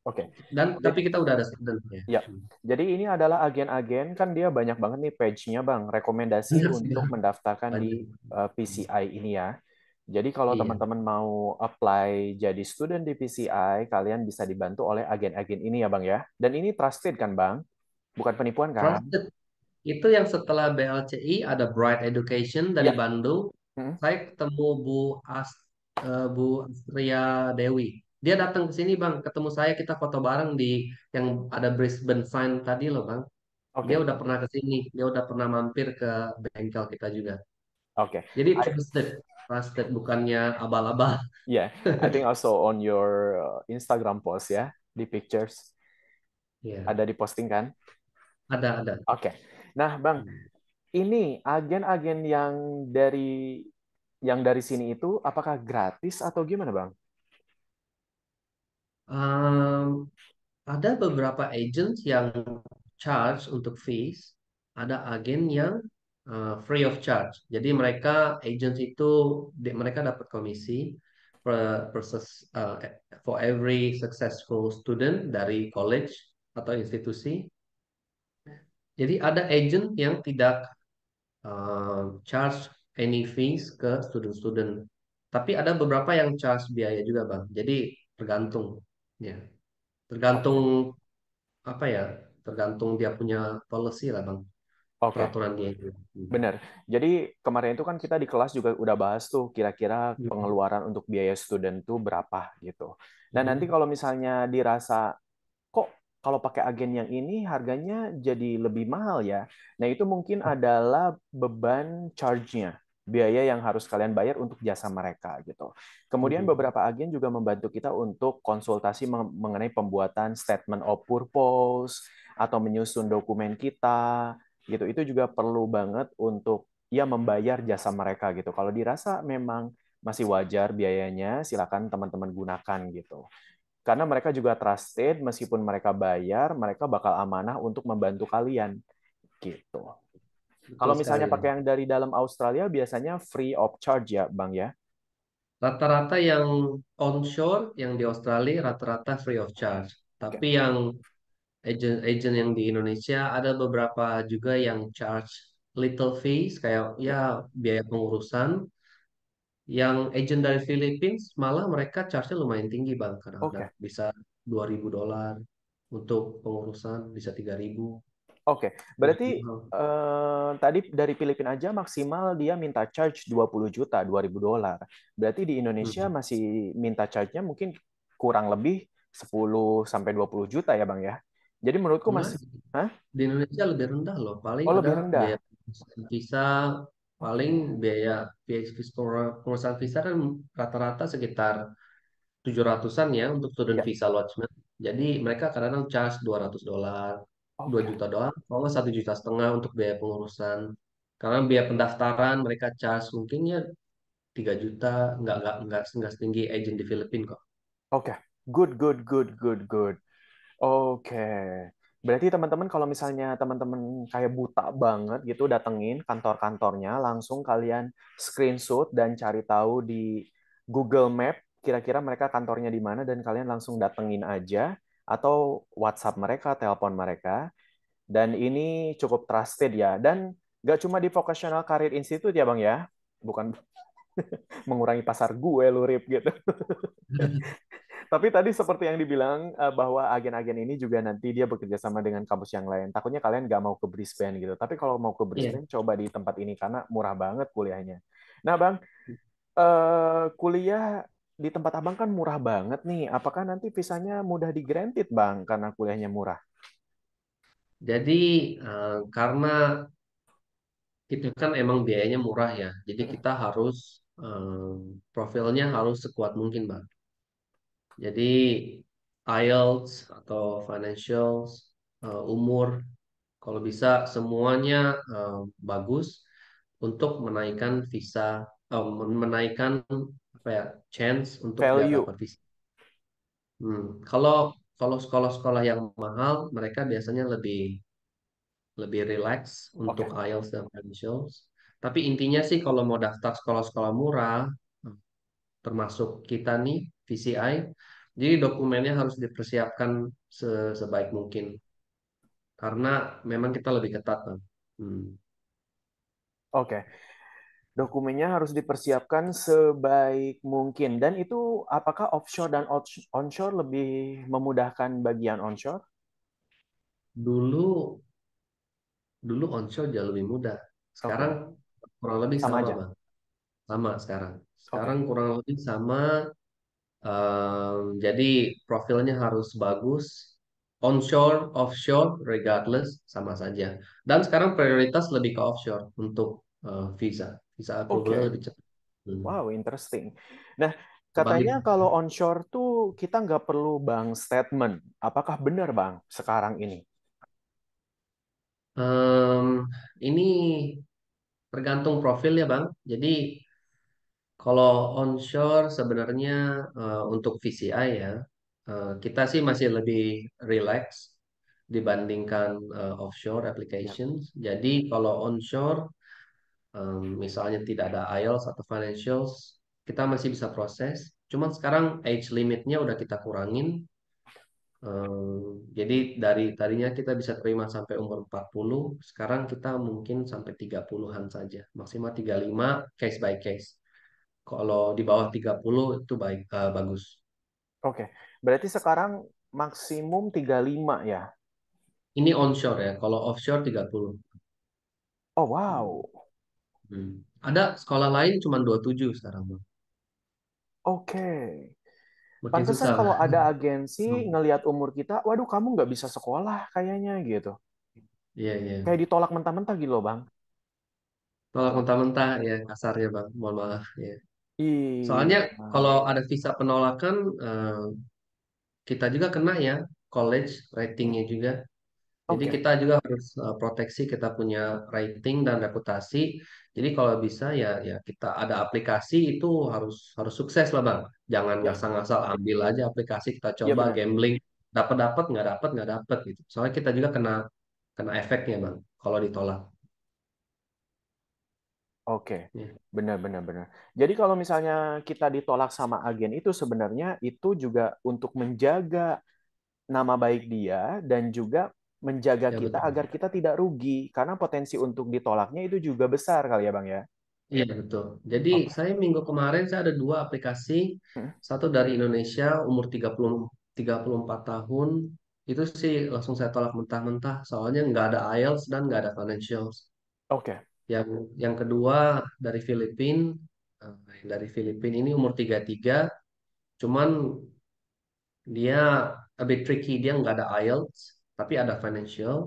Oke. Dan Jadi, tapi kita udah ada student ya. ya. Jadi ini adalah agen-agen, kan dia banyak banget nih page-nya, Bang. Rekomendasi Banyak sih untuk Bang. mendaftarkan Banyak. di PCI ini ya. Jadi kalau Iya. teman-teman mau apply jadi student di PCI, kalian bisa dibantu oleh agen-agen ini ya, Bang ya. Dan ini trusted kan, Bang? Bukan penipuan kan? Trusted itu yang setelah BLCI ada Bright Education dari Iya. Bandung. Hmm. Saya ketemu Bu Astria Dewi. Dia datang ke sini Bang, ketemu saya kita foto bareng di yang ada Brisbane Sign tadi loh Bang. Dia Oke. udah pernah ke sini, dia udah pernah mampir ke bengkel kita juga. Oke. Jadi I trusted, trusted bukannya abal-abal. yeah, I think also on your Instagram post ya, di pictures Iya, ada di posting kan? ada. Oke. Nah, Bang, ini agen-agen yang dari sini itu apakah gratis atau gimana, Bang? Um, ada beberapa agents yang charge untuk fees, ada agen yang free of charge. Jadi mereka agents itu mereka dapat komisi for every successful student dari college atau institusi. Jadi ada agent yang tidak charge any fees ke student-student. Tapi ada beberapa yang charge biaya juga, Bang. Jadi tergantung, ya, Oke. tergantung apa ya, tergantung dia punya policy lah, Bang. Oke. Peraturan dia itu. Hmm. Benar. Jadi kemarin itu kan kita di kelas juga udah bahas tuh kira-kira Hmm. pengeluaran untuk biaya student tuh berapa gitu. Dan nanti Hmm. kalau misalnya dirasa kok kalau pakai agen yang ini harganya jadi lebih mahal ya. Nah, itu mungkin adalah beban charge-nya, biaya yang harus kalian bayar untuk jasa mereka gitu. Kemudian Hmm. beberapa agen juga membantu kita untuk konsultasi mengenai pembuatan statement of purpose atau menyusun dokumen kita gitu. Itu juga perlu banget untuk ya membayar jasa mereka gitu. Kalau dirasa memang masih wajar biayanya, silakan teman-teman gunakan gitu. Karena mereka juga trusted, meskipun mereka bayar, mereka bakal amanah untuk membantu kalian gitu. Betul Kalau sekali, misalnya Bang. pakai yang dari dalam Australia, biasanya free of charge ya, Bang ya. Rata-rata yang onshore, yang di Australia, rata-rata free of charge. Oke, Tapi yang agent-agent yang di Indonesia, ada beberapa juga yang charge little fees, kayak ya, ya biaya pengurusan. Yang agent dari Philippines malah mereka charge-nya lumayan tinggi Bang, kadang-kadang oke, bisa $2.000 untuk pengurusan, bisa 3.000. oke. Berarti tadi dari Filipina aja maksimal dia minta charge 20 juta, $2.000. Berarti di Indonesia Hmm. masih minta charge-nya mungkin kurang lebih 10 sampai 20 juta ya, Bang ya. Jadi menurutku Enggak, masih, hah? di Indonesia lebih rendah loh. Paling Oh, ada lebih rendah. biaya visa, paling Oke. biaya biaya pengurusan visa kan rata-rata sekitar 700-an ya untuk student Ya, visa lodgement. Jadi mereka kadang-kadang charge $200, 2 oke. juta doang, kalau nggak 1,5 juta untuk biaya pengurusan. Karena biaya pendaftaran mereka charge mungkin ya 3 juta, nggak setinggi agent di Filipina kok. Oke, good, good, good, good, good. Oke, berarti teman-teman kalau misalnya teman-teman kayak buta banget gitu datengin kantor-kantornya, langsung kalian screenshot dan cari tahu di Google Map kira-kira mereka kantornya di mana dan kalian langsung datengin aja atau WhatsApp mereka, telepon mereka. Dan ini cukup trusted ya. Dan nggak cuma di Vocational Career Institute ya Bang ya, bukan mengurangi pasar gue lu Rip gitu. Tapi tadi seperti yang dibilang bahwa agen-agen ini juga nanti dia bekerja sama dengan kampus yang lain. Takutnya kalian nggak mau ke Brisbane gitu. Tapi kalau mau ke Iya. Brisbane, coba di tempat ini karena murah banget kuliahnya. Nah, Bang, kuliah di tempat Abang kan murah banget nih. Apakah nanti visanya mudah di granted, Bang, karena kuliahnya murah? Jadi karena itu kan emang biayanya murah ya, jadi kita harus profilnya harus sekuat mungkin, Bang. Jadi IELTS atau financials, umur, kalau bisa semuanya bagus untuk menaikkan visa, menaikkan apa ya, chance untuk dia Value. dapat visa. Kalau kalau sekolah-sekolah yang mahal, mereka biasanya lebih lebih relax untuk Oke. IELTS dan financials. Tapi intinya sih kalau mau daftar sekolah-sekolah murah, termasuk kita nih, VCI, Jadi dokumennya harus dipersiapkan sebaik mungkin karena memang kita lebih ketat, Bang. Hmm. Oke, dokumennya harus dipersiapkan sebaik mungkin. Dan itu apakah offshore dan onshore lebih memudahkan bagian onshore? Dulu dulu onshore jauh lebih mudah. Sekarang Oke, kurang lebih sama sama, aja. Bang. Sama sekarang. Oke, Sekarang kurang lebih sama. Jadi profilnya harus bagus, onshore, offshore, regardless sama saja. Dan sekarang prioritas lebih ke offshore untuk visa. Visa approval oke. lebih cepat. Hmm. Wow, interesting. Nah, Kebalik. katanya kalau onshore tuh kita nggak perlu bank statement. Apakah benar, Bang, sekarang ini? Em, ini tergantung profil ya, Bang. Jadi kalau onshore sebenarnya untuk VCI ya, kita sih masih lebih relax dibandingkan offshore Ya. applications. Jadi kalau onshore, misalnya tidak ada IELTS atau financials, kita masih bisa proses. Cuman sekarang age limitnya udah kita kurangin. Jadi dari tadinya kita bisa terima sampai umur 40, sekarang kita mungkin sampai 30-an saja. Maksimal 35, case by case. Kalau di bawah 30 itu baik, bagus. Oke, berarti sekarang maksimum 35 ya? Ini onshore ya. Kalau offshore 30. Oh, Hmm. wow. Hmm. Ada sekolah lain cuma 27 sekarang, Bang. Oke. Makin Pantesan susah. kalau ada agensi Hmm. ngelihat umur kita, waduh kamu nggak bisa sekolah kayaknya gitu. Iya, iya. Kayak ditolak mentah-mentah gitu loh, Bang. Tolak mentah-mentah ya kasarnya, Bang. Mohon maaf ya. Soalnya Iya. kalau ada visa penolakan, kita juga kena ya college ratingnya juga. Jadi Oke. kita juga harus proteksi kita punya rating dan reputasi. Jadi kalau bisa ya ya kita ada aplikasi itu harus harus sukses lah, Bang. Jangan Ya, ngasal-ngasal ambil aja aplikasi kita iya coba benar. gambling, dapat nggak dapat gitu. Soalnya kita juga kena kena efeknya, Bang, kalau ditolak. Oke. Ya, Benar, benar, benar. Jadi kalau misalnya kita ditolak sama agen itu sebenarnya itu juga untuk menjaga nama baik dia dan juga menjaga ya kita betul. agar kita tidak rugi karena potensi untuk ditolaknya itu juga besar kali ya Bang ya. Iya betul. Jadi Oke. saya minggu kemarin saya ada dua aplikasi, Hmm. satu dari Indonesia umur 34 tahun, itu sih langsung saya tolak mentah-mentah, soalnya nggak ada IELTS dan nggak ada financials. Oke. Yang yang kedua dari Filipina, dari Filipina ini umur 33, cuman dia a bit tricky, dia nggak ada IELTS, tapi ada financial,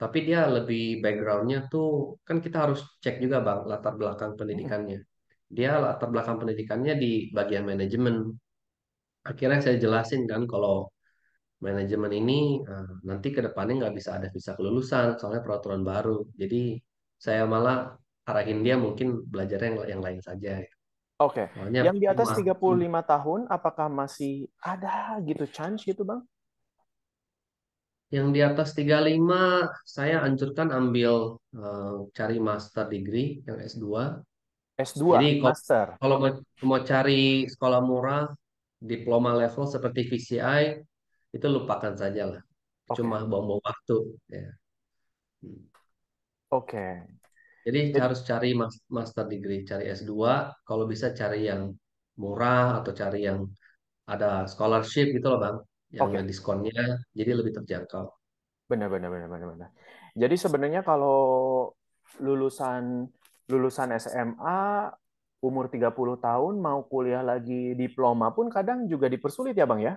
tapi dia lebih backgroundnya tuh kan kita harus cek juga bang latar belakang Hmm. pendidikannya. Dia latar belakang pendidikannya di bagian manajemen. Akhirnya saya jelasin kan kalau manajemen ini nanti ke depannya nggak bisa ada visa kelulusan soalnya peraturan baru. Jadi saya malah arahin dia mungkin belajar yang lain saja. Oke. Soalnya Yang di atas cuma 35 tahun apakah masih ada gitu chance gitu Bang? yang di atas 35 saya anjurkan ambil cari master degree yang S2. Jadi S2, kalau master. kalau mau cari sekolah murah, diploma level seperti VCI, itu lupakan saja lah. Cuma Oke. buang-buang waktu. Ya. Oke. Jadi Jadi, harus cari master degree, cari S2. Kalau bisa cari yang murah atau cari yang ada scholarship gitu loh Bang. Yang ada oke. diskonnya, jadi lebih terjangkau. Benar, benar, benar, benar, benar. Jadi sebenarnya kalau lulusan lulusan SMA umur 30 tahun mau kuliah lagi diploma pun kadang juga dipersulit ya, Bang ya?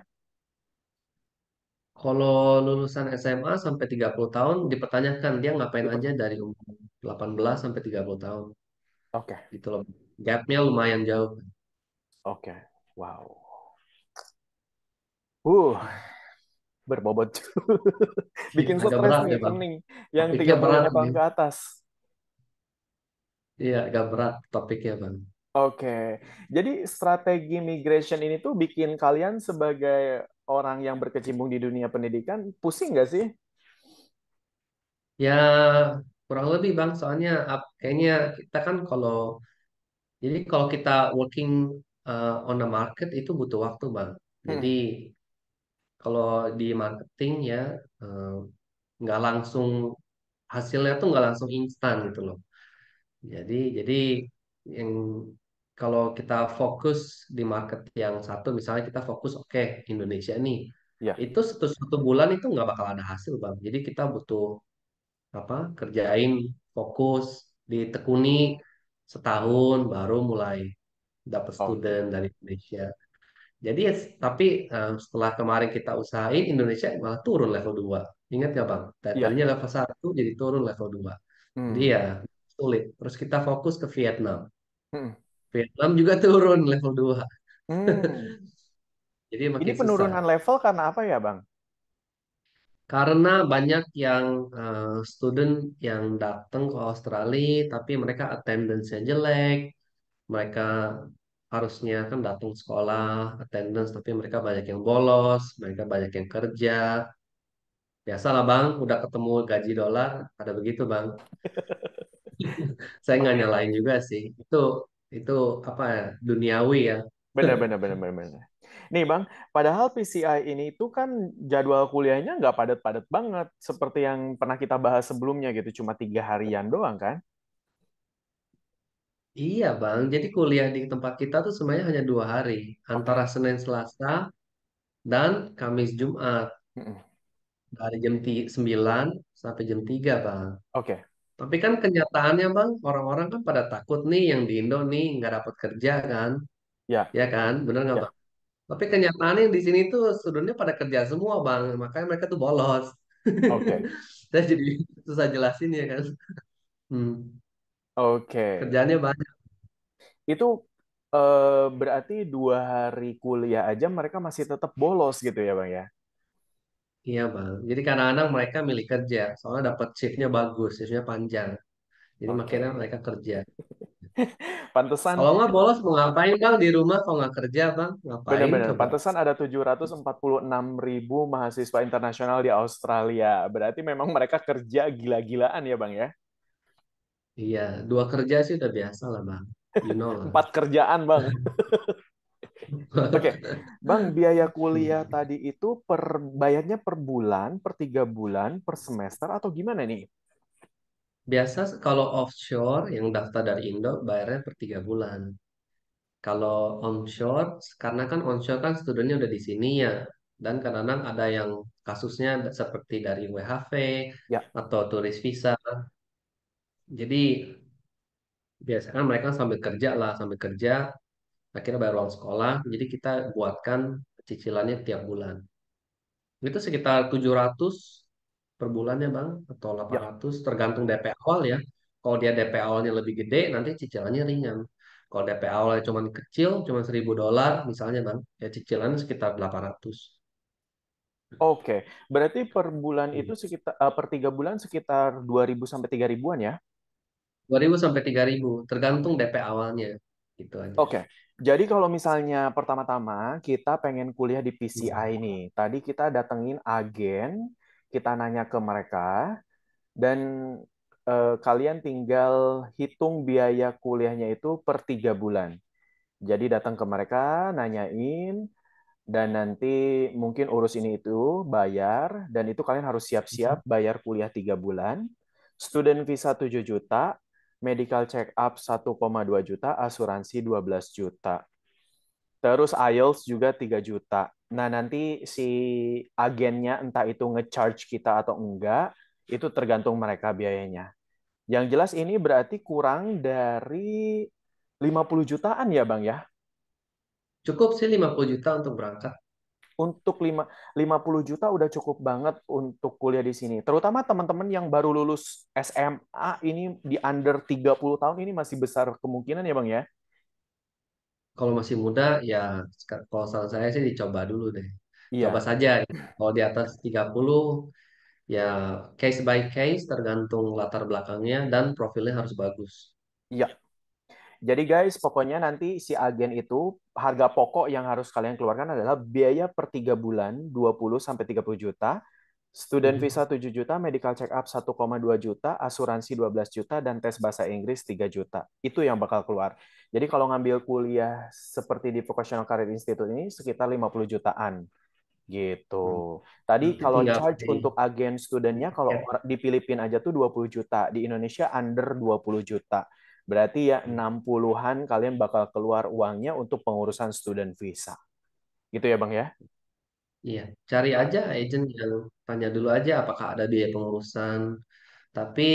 Kalau lulusan SMA sampai 30 tahun dipertanyakan dia ngapain aja Dipertanyakan. dari umur 18 sampai 30 tahun. Oke, Gitu loh. Gapnya lumayan jauh. oke. Wow. Uh, berbobot. Iya, Bikin agak stres berat ya nih, Bang. pening. Yang Topiknya tiga puluh berat delapan nih. ke atas. Iya, agak berat topiknya Bang. Oke. Jadi strategi migration ini tuh bikin kalian sebagai orang yang berkecimpung di dunia pendidikan pusing nggak sih? Ya, kurang lebih Bang. Soalnya kayaknya kita kan jadi kalau kita working on the market itu butuh waktu Bang. Jadi Hmm. kalau di marketing ya eh, nggak langsung hasilnya tuh nggak langsung instan gitu loh. Jadi yang kalau kita fokus di market yang satu, misalnya kita fokus oke Indonesia nih, Ya, itu satu bulan itu nggak bakal ada hasil bang. Jadi kita butuh apa? Kerjain, fokus, ditekuni setahun baru mulai dapat oke. student dari Indonesia. Jadi tapi setelah kemarin kita usahain Indonesia malah turun level 2. Ingat nggak bang? Iya. Tadinya level 1 jadi turun level 2. Jadi Hmm. ya sulit. Terus kita fokus ke Vietnam. Hmm. Vietnam juga turun level 2. Hmm. Jadi Ini makin susah. penurunan level karena apa ya, Bang? Karena banyak yang student yang datang ke Australia tapi mereka attendance-nya jelek. Mereka harusnya kan datang sekolah, attendance, tapi mereka banyak yang bolos, mereka banyak yang kerja. Biasalah bang, udah ketemu gaji dolar, ada begitu bang. Saya nggak Oke. nyalain juga sih. Itu apa ya, duniawi ya. Benar, benar, benar, benar, benar. Nih, Bang, padahal PCI ini tuh kan jadwal kuliahnya nggak padat-padat banget, seperti yang pernah kita bahas sebelumnya gitu, cuma 3 harian doang kan? Iya bang, jadi kuliah di tempat kita tuh sebenarnya hanya 2 hari, antara Oke. Senin Selasa dan Kamis Jumat, Mm-mm. dari jam 9 sampai jam 3 bang. Oke. Tapi kan kenyataannya bang, orang-orang kan pada takut nih yang di Indo nih nggak dapat kerja kan, Ya, ya kan, bener nggak ya. bang? Tapi kenyataannya di sini tuh studentnya pada kerja semua bang, makanya mereka tuh bolos. Oke. Saya jadi susah jelasin ya kan. Hmm, Oke. kerjaannya banyak. Itu berarti 2 hari kuliah aja mereka masih tetap bolos gitu ya, Bang ya? Iya bang. Jadi kadang-kadang mereka milih kerja, soalnya dapat shiftnya bagus, shiftnya panjang. Jadi makanya Oke. mereka kerja. Pantesan Kalau nggak bolos mau ngapain bang di rumah? Kalau nggak kerja bang, ngapain benar-benar, coba? pantesan ada 746.000 mahasiswa internasional di Australia. Berarti memang mereka kerja gila-gilaan ya, Bang ya? Iya, 2 kerja sih udah biasa lah bang. You know lah. 4 kerjaan, Bang. Oke, Bang, biaya kuliah Hmm. tadi itu bayarnya per bulan, per 3 bulan, per semester, atau gimana nih? Biasa kalau offshore yang daftar dari Indo bayarnya per 3 bulan. Kalau onshore, karena kan onshore kan studentnya udah di sini ya, dan kadang-kadang ada yang kasusnya seperti dari WHV Ya, atau turis visa. Jadi biasanya kan mereka sambil kerja lah, sambil kerja akhirnya bayar uang sekolah. Jadi kita buatkan cicilannya tiap bulan. Itu sekitar 700 per bulannya bang, atau delapan ya. ratus tergantung DP awal ya. Kalau dia DP awalnya lebih gede, nanti cicilannya ringan. Kalau DP awalnya cuma kecil, cuma $1.000 misalnya bang, ya cicilannya sekitar 800. Oke, berarti per bulan itu sekitar per 3 bulan sekitar 2.000 sampai 3 ribuan ya? 2.000 sampai 3.000 tergantung DP awalnya. Gitu aja. Oke, jadi kalau misalnya pertama-tama kita pengen kuliah di PCI Hmm. nih, tadi kita datengin agen, kita nanya ke mereka, dan kalian tinggal hitung biaya kuliahnya itu per 3 bulan. Jadi datang ke mereka, nanyain, dan nanti mungkin urus ini itu, bayar, dan itu kalian harus siap-siap bayar kuliah 3 bulan, student visa 7 juta, medical check up 1,2 juta, asuransi 12 juta. Terus IELTS juga 3 juta. Nah, nanti si agennya entah itu nge-charge kita atau enggak, itu tergantung mereka biayanya. Yang jelas ini berarti kurang dari 50 jutaan ya, Bang ya? Cukup sih 50 juta untuk berangkat. Untuk 50 juta udah cukup banget untuk kuliah di sini. Terutama teman-teman yang baru lulus SMA ini di under 30 tahun ini masih besar kemungkinan ya, Bang ya? Kalau masih muda, ya kalau saran saya sih dicoba dulu deh. Coba Iya, saja. Kalau di atas 30, ya case by case tergantung latar belakangnya dan profilnya harus bagus. iya. Jadi guys, pokoknya nanti si agen itu harga pokok yang harus kalian keluarkan adalah biaya per 3 bulan 20 sampai 30 juta. Student Mhm. visa 7 juta, medical check up 1,2 juta, asuransi 12 juta, dan tes bahasa Inggris 3 juta. Itu yang bakal keluar. Jadi kalau ngambil kuliah seperti di Vocational Career Institute ini sekitar 50 jutaan gitu. Hmm. Tadi Nanti kalau tinggal charge untuk agen di studentnya kalau tiket. di Filipina aja tuh 20 juta, di Indonesia under 20 juta. Berarti ya 60-an kalian bakal keluar uangnya untuk pengurusan student visa. Gitu ya, Bang ya? Iya, cari aja agent yang tanya dulu aja apakah ada biaya pengurusan. Tapi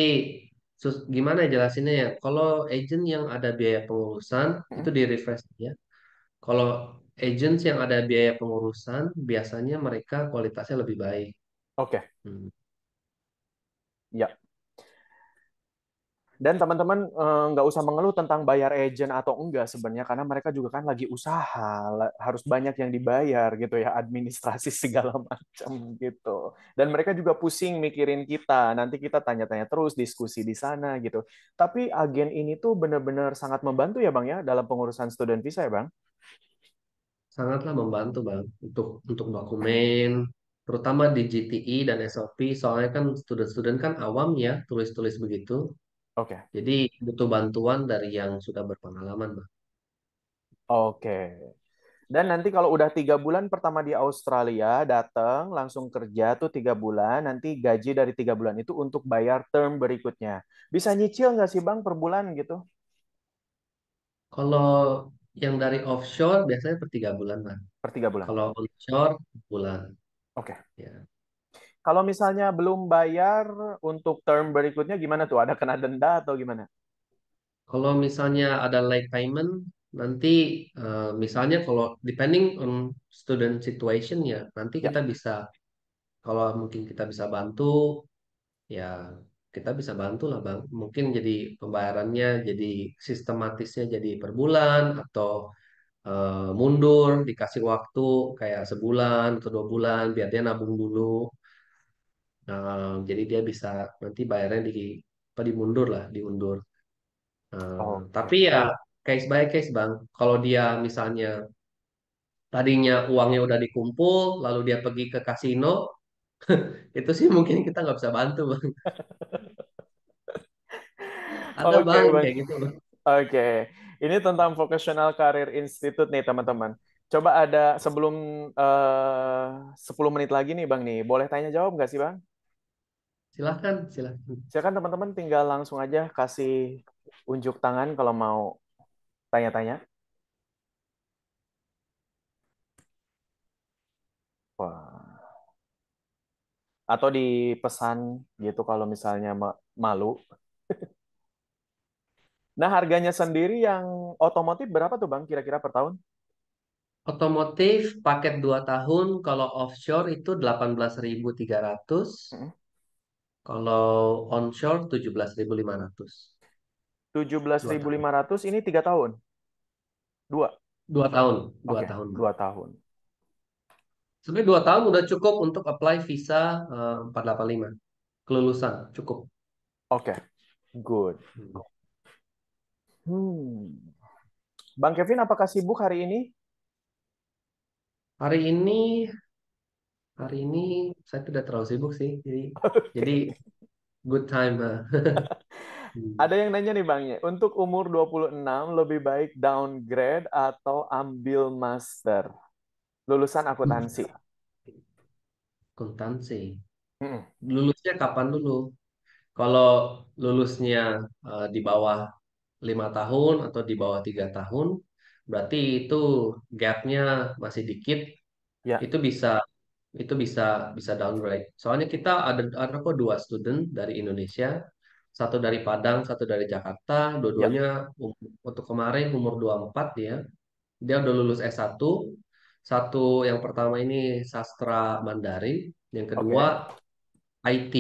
gimana ya jelasinnya ya? Kalau agent yang ada biaya pengurusan Hmm? itu di refresh ya. Kalau agent yang ada biaya pengurusan biasanya mereka kualitasnya lebih baik. Oke, Hmm. ya. Dan teman-teman nggak usah mengeluh tentang bayar agent atau enggak sebenarnya karena mereka juga kan lagi usaha, harus banyak yang dibayar gitu ya, administrasi segala macam gitu. Dan mereka juga pusing mikirin kita, nanti kita tanya-tanya terus, diskusi di sana gitu. Tapi agen ini tuh benar-benar sangat membantu ya Bang ya dalam pengurusan student visa ya Bang? Sangatlah membantu Bang untuk dokumen terutama di GTI dan SOP soalnya kan student-student kan awam ya tulis-tulis begitu. Oke. Jadi butuh bantuan dari yang sudah berpengalaman Bang. Oke. Dan nanti kalau udah 3 bulan pertama di Australia, datang langsung kerja tuh 3 bulan, nanti gaji dari 3 bulan itu untuk bayar term berikutnya. Bisa nyicil nggak sih Bang per bulan gitu? Kalau yang dari offshore biasanya per 3 bulan Bang. Per 3 bulan. Kalau onshore bulan Oke. ya. Kalau misalnya belum bayar untuk term berikutnya gimana tuh? Ada kena denda atau gimana? Kalau misalnya ada late payment, nanti misalnya kalau depending on student situation ya, nanti Ya. kita bisa, kalau mungkin kita bisa bantu, ya kita bisa bantu lah Bang. Mungkin jadi pembayarannya jadi sistematisnya jadi per bulan atau mundur, dikasih waktu kayak sebulan atau 2 bulan, biar dia nabung dulu. Jadi dia bisa nanti bayarnya apa, dimundur lah, diundur. Tapi Oke. ya case by case Bang. Kalau dia misalnya tadinya uangnya udah dikumpul, lalu dia pergi ke kasino, itu sih mungkin kita nggak bisa bantu Bang. Ada Oke, Bang Bang. kayak gitu Bang. Oke. Ini tentang Vocational Career Institute nih, teman-teman. Coba ada sebelum 10 menit lagi nih, Bang nih. Boleh tanya jawab nggak sih, Bang? Silahkan, silahkan. Silakan teman-teman tinggal langsung aja kasih unjuk tangan kalau mau tanya-tanya. Wah. Atau dipesan gitu kalau misalnya malu. Nah, harganya sendiri yang otomotif berapa tuh Bang kira-kira per tahun? Otomotif paket 2 tahun, kalau offshore itu 18.300, Mm-mm. kalau onshore 17.500. tujuh belas Dua ribu tahun. lima ratus ini 3 tahun. Dua. 2 tahun, dua Oke, tahun Bang. 2 tahun. Sebenarnya 2 tahun udah cukup untuk apply visa 485. Kelulusan, cukup. Oke, good. Hmm. Hmm. Bang Kevin, apakah sibuk hari ini? Hari ini, hari ini saya tidak terlalu sibuk sih. Jadi Oke. good time. Hmm. Ada yang nanya nih Bang, ya, untuk umur 26 lebih baik downgrade atau ambil master? Lulusan akuntansi. Akuntansi. Mm-mm. Lulusnya kapan dulu? Kalau lulusnya di bawah 5 tahun atau di bawah 3 tahun, berarti itu gapnya masih dikit. Ya, Itu bisa bisa downgrade. Soalnya kita ada kok 2 student dari Indonesia, satu dari Padang, satu dari Jakarta, ya, dua-duanya untuk kemarin umur 24 dia. Dia udah lulus S1. Satu yang pertama ini sastra Mandarin, yang kedua oke, IT.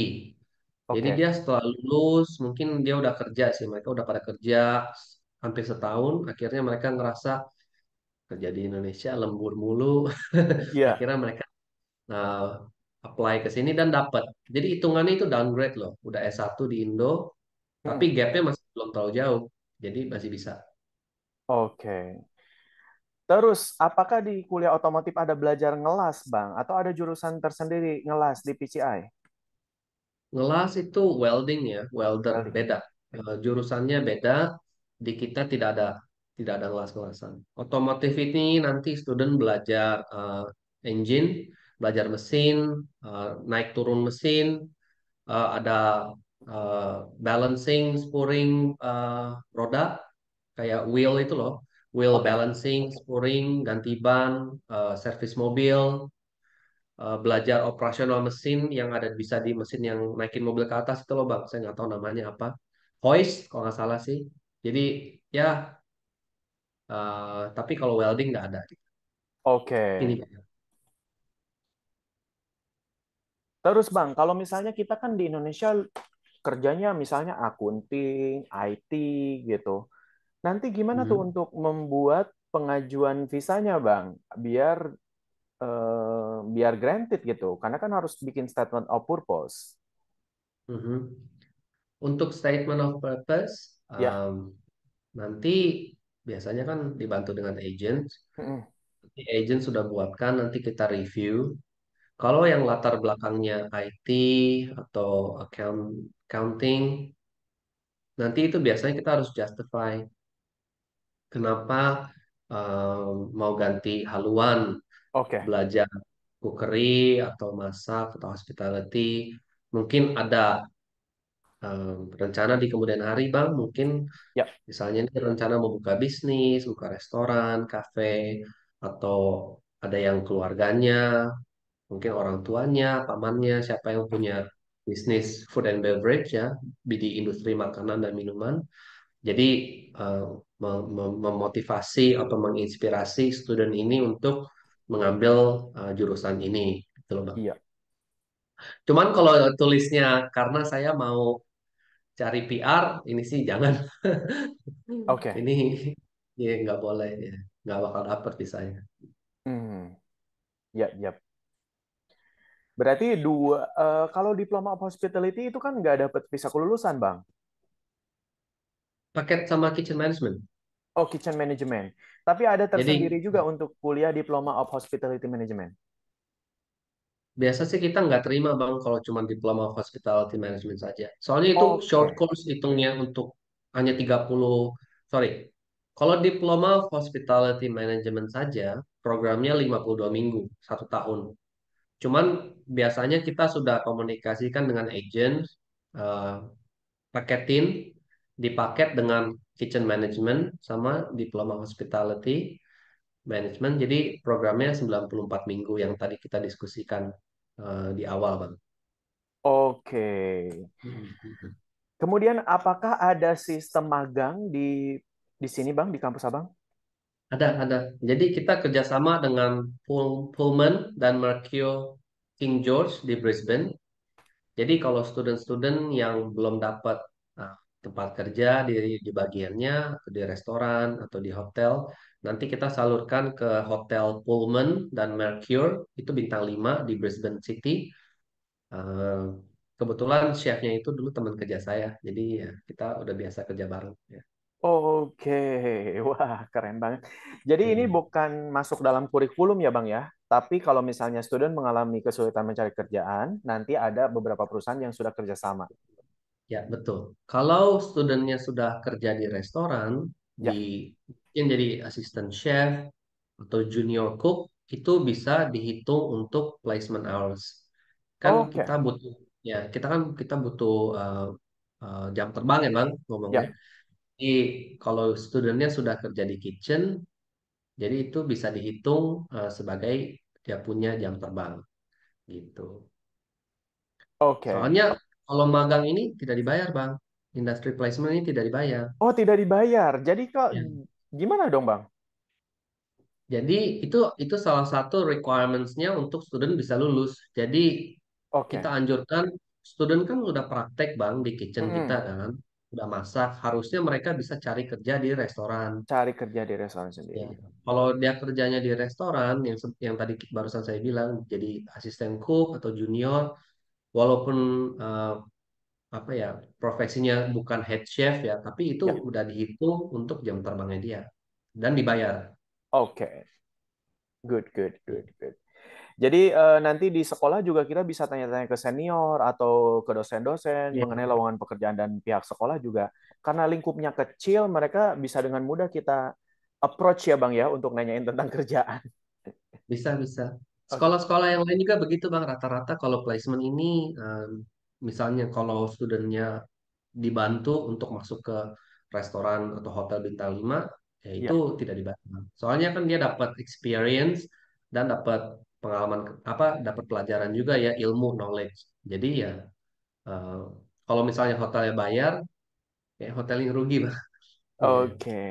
Jadi oke, dia setelah lulus, mungkin dia udah kerja sih. Mereka udah pada kerja hampir setahun. Akhirnya mereka ngerasa kerja di Indonesia lembur mulu. ya, Akhirnya mereka nah, apply ke sini dan dapat. Jadi hitungannya itu downgrade loh. Udah S1 di Indo, tapi Mm. gapnya masih belum terlalu jauh. Jadi masih bisa. Oke. Terus, apakah di kuliah otomotif ada belajar ngelas, Bang? Atau ada jurusan tersendiri ngelas di PCI? Ngelas itu welding ya, welder Welding. beda. Jurusannya beda. Di kita tidak ada ngelas-ngelasan. Otomotif ini nanti student belajar engine, belajar mesin, naik turun mesin, ada eh, balancing, spurring roda, kayak wheel itu loh, wheel Oke, balancing, spurring, ganti ban, servis mobil, belajar operasional mesin yang ada bisa di mesin yang naikin mobil ke atas itu loh bang, saya nggak tahu namanya apa, hoist kalau nggak salah sih. Jadi ya, tapi kalau welding nggak ada. oke. Ini Terus Bang, kalau misalnya kita kan di Indonesia kerjanya misalnya akunting, IT gitu. Nanti gimana tuh Mhm, untuk membuat pengajuan visanya Bang? Biar biar granted gitu. Karena kan harus bikin statement of purpose. mhm. Untuk statement of purpose, Ya. nanti biasanya kan dibantu dengan agent. Mm-mm. Nanti agent sudah buatkan, nanti kita review. Kalau yang latar belakangnya IT atau accounting, nanti itu biasanya kita harus justify kenapa mau ganti haluan, Oke. belajar cookery atau masak atau hospitality. Mungkin ada rencana di kemudian hari, Bang. Mungkin Ya. misalnya ini rencana mau buka bisnis, buka restoran, kafe, atau ada yang keluarganya, mungkin orang tuanya, pamannya, siapa yang punya bisnis food and beverage ya, di industri makanan dan minuman. Jadi eh, memotivasi atau menginspirasi student ini untuk mengambil jurusan ini, gitu loh, Bang. Iya. Cuman kalau tulisnya karena saya mau cari PR, ini sih jangan. Oke. Ini ya nggak boleh ya, nggak bakal dapet di saya. Hmm. Ya, ya. Berarti kalau diploma of hospitality itu kan nggak dapat visa kelulusan, Bang. Paket sama kitchen management. Oh, kitchen management. Tapi ada Jadi tersendiri juga untuk kuliah diploma of hospitality management. biasa sih kita nggak terima bang kalau cuma diploma of hospitality management saja. Soalnya itu short Oke. course hitungnya untuk hanya 30, sorry. Kalau diploma of hospitality management saja, programnya 52 minggu, 1 tahun. Cuman biasanya kita sudah komunikasikan dengan agent, eh, paketin, dipaket dengan kitchen management sama diploma hospitality management. Jadi programnya 94 minggu yang tadi kita diskusikan di awal, Bang. Oke. Mhm. Kemudian apakah ada sistem magang di sini, Bang, di kampus Abang? Ada. Jadi kita kerjasama dengan Pullman dan Mercure King George di Brisbane. Jadi kalau student-student yang belum dapat uh, tempat kerja di bagiannya, atau di restoran atau di hotel, nanti kita salurkan ke hotel Pullman dan Mercure, itu bintang 5 di Brisbane City. Uh, Kebetulan chefnya itu dulu teman kerja saya, jadi ya kita udah biasa kerja bareng. Ya. Oke, wah keren banget. Jadi ini Hmm. bukan masuk dalam kurikulum ya Bang ya, tapi kalau misalnya student mengalami kesulitan mencari kerjaan, nanti ada beberapa perusahaan yang sudah kerjasama. Ya, betul. Kalau studentnya sudah kerja di restoran, di Ya, mungkin jadi asisten chef atau junior cook, itu bisa dihitung untuk placement hours. Kan kita oke, butuh, ya kita butuh jam terbang ya bang ngomongnya. ya, Jadi kalau studentnya sudah kerja di kitchen, jadi itu bisa dihitung sebagai dia punya jam terbang gitu. oke. Soalnya kalau magang ini tidak dibayar bang, industry placement ini tidak dibayar. Oh tidak dibayar. Jadi kok Ya. gimana dong Bang? Jadi itu salah satu requirements-nya untuk student bisa lulus. Jadi kita Oke, anjurkan student kan udah praktek bang di kitchen kita Mm-mm. kan, udah masak. Harusnya mereka bisa cari kerja di restoran. Cari kerja di restoran Ya. sendiri. Kalau dia kerjanya di restoran yang tadi barusan saya bilang jadi asisten cook atau junior, walaupun eh, apa ya profesinya bukan head chef ya, tapi itu Ya, udah dihitung untuk jam terbangnya dia dan dibayar. Oke, good, good, good, good. Jadi nanti di sekolah juga kita bisa tanya-tanya ke senior atau ke dosen-dosen Ya, mengenai lowongan pekerjaan dan pihak sekolah juga. Karena lingkupnya kecil, mereka bisa dengan mudah kita approach ya Bang ya untuk nanyain tentang kerjaan. bisa bisa. Oke. Sekolah-sekolah yang lain juga begitu Bang. Rata-rata kalau placement ini, misalnya kalau studentnya dibantu untuk masuk ke restoran atau hotel bintang 5, ya itu Ya. tidak dibantu. Soalnya kan dia dapat experience dan dapat pengalaman apa dapat pelajaran juga ya ilmu knowledge. Jadi ya eh, kalau misalnya hotelnya bayar, ya hotel yang rugi Bang. Iya. Oke.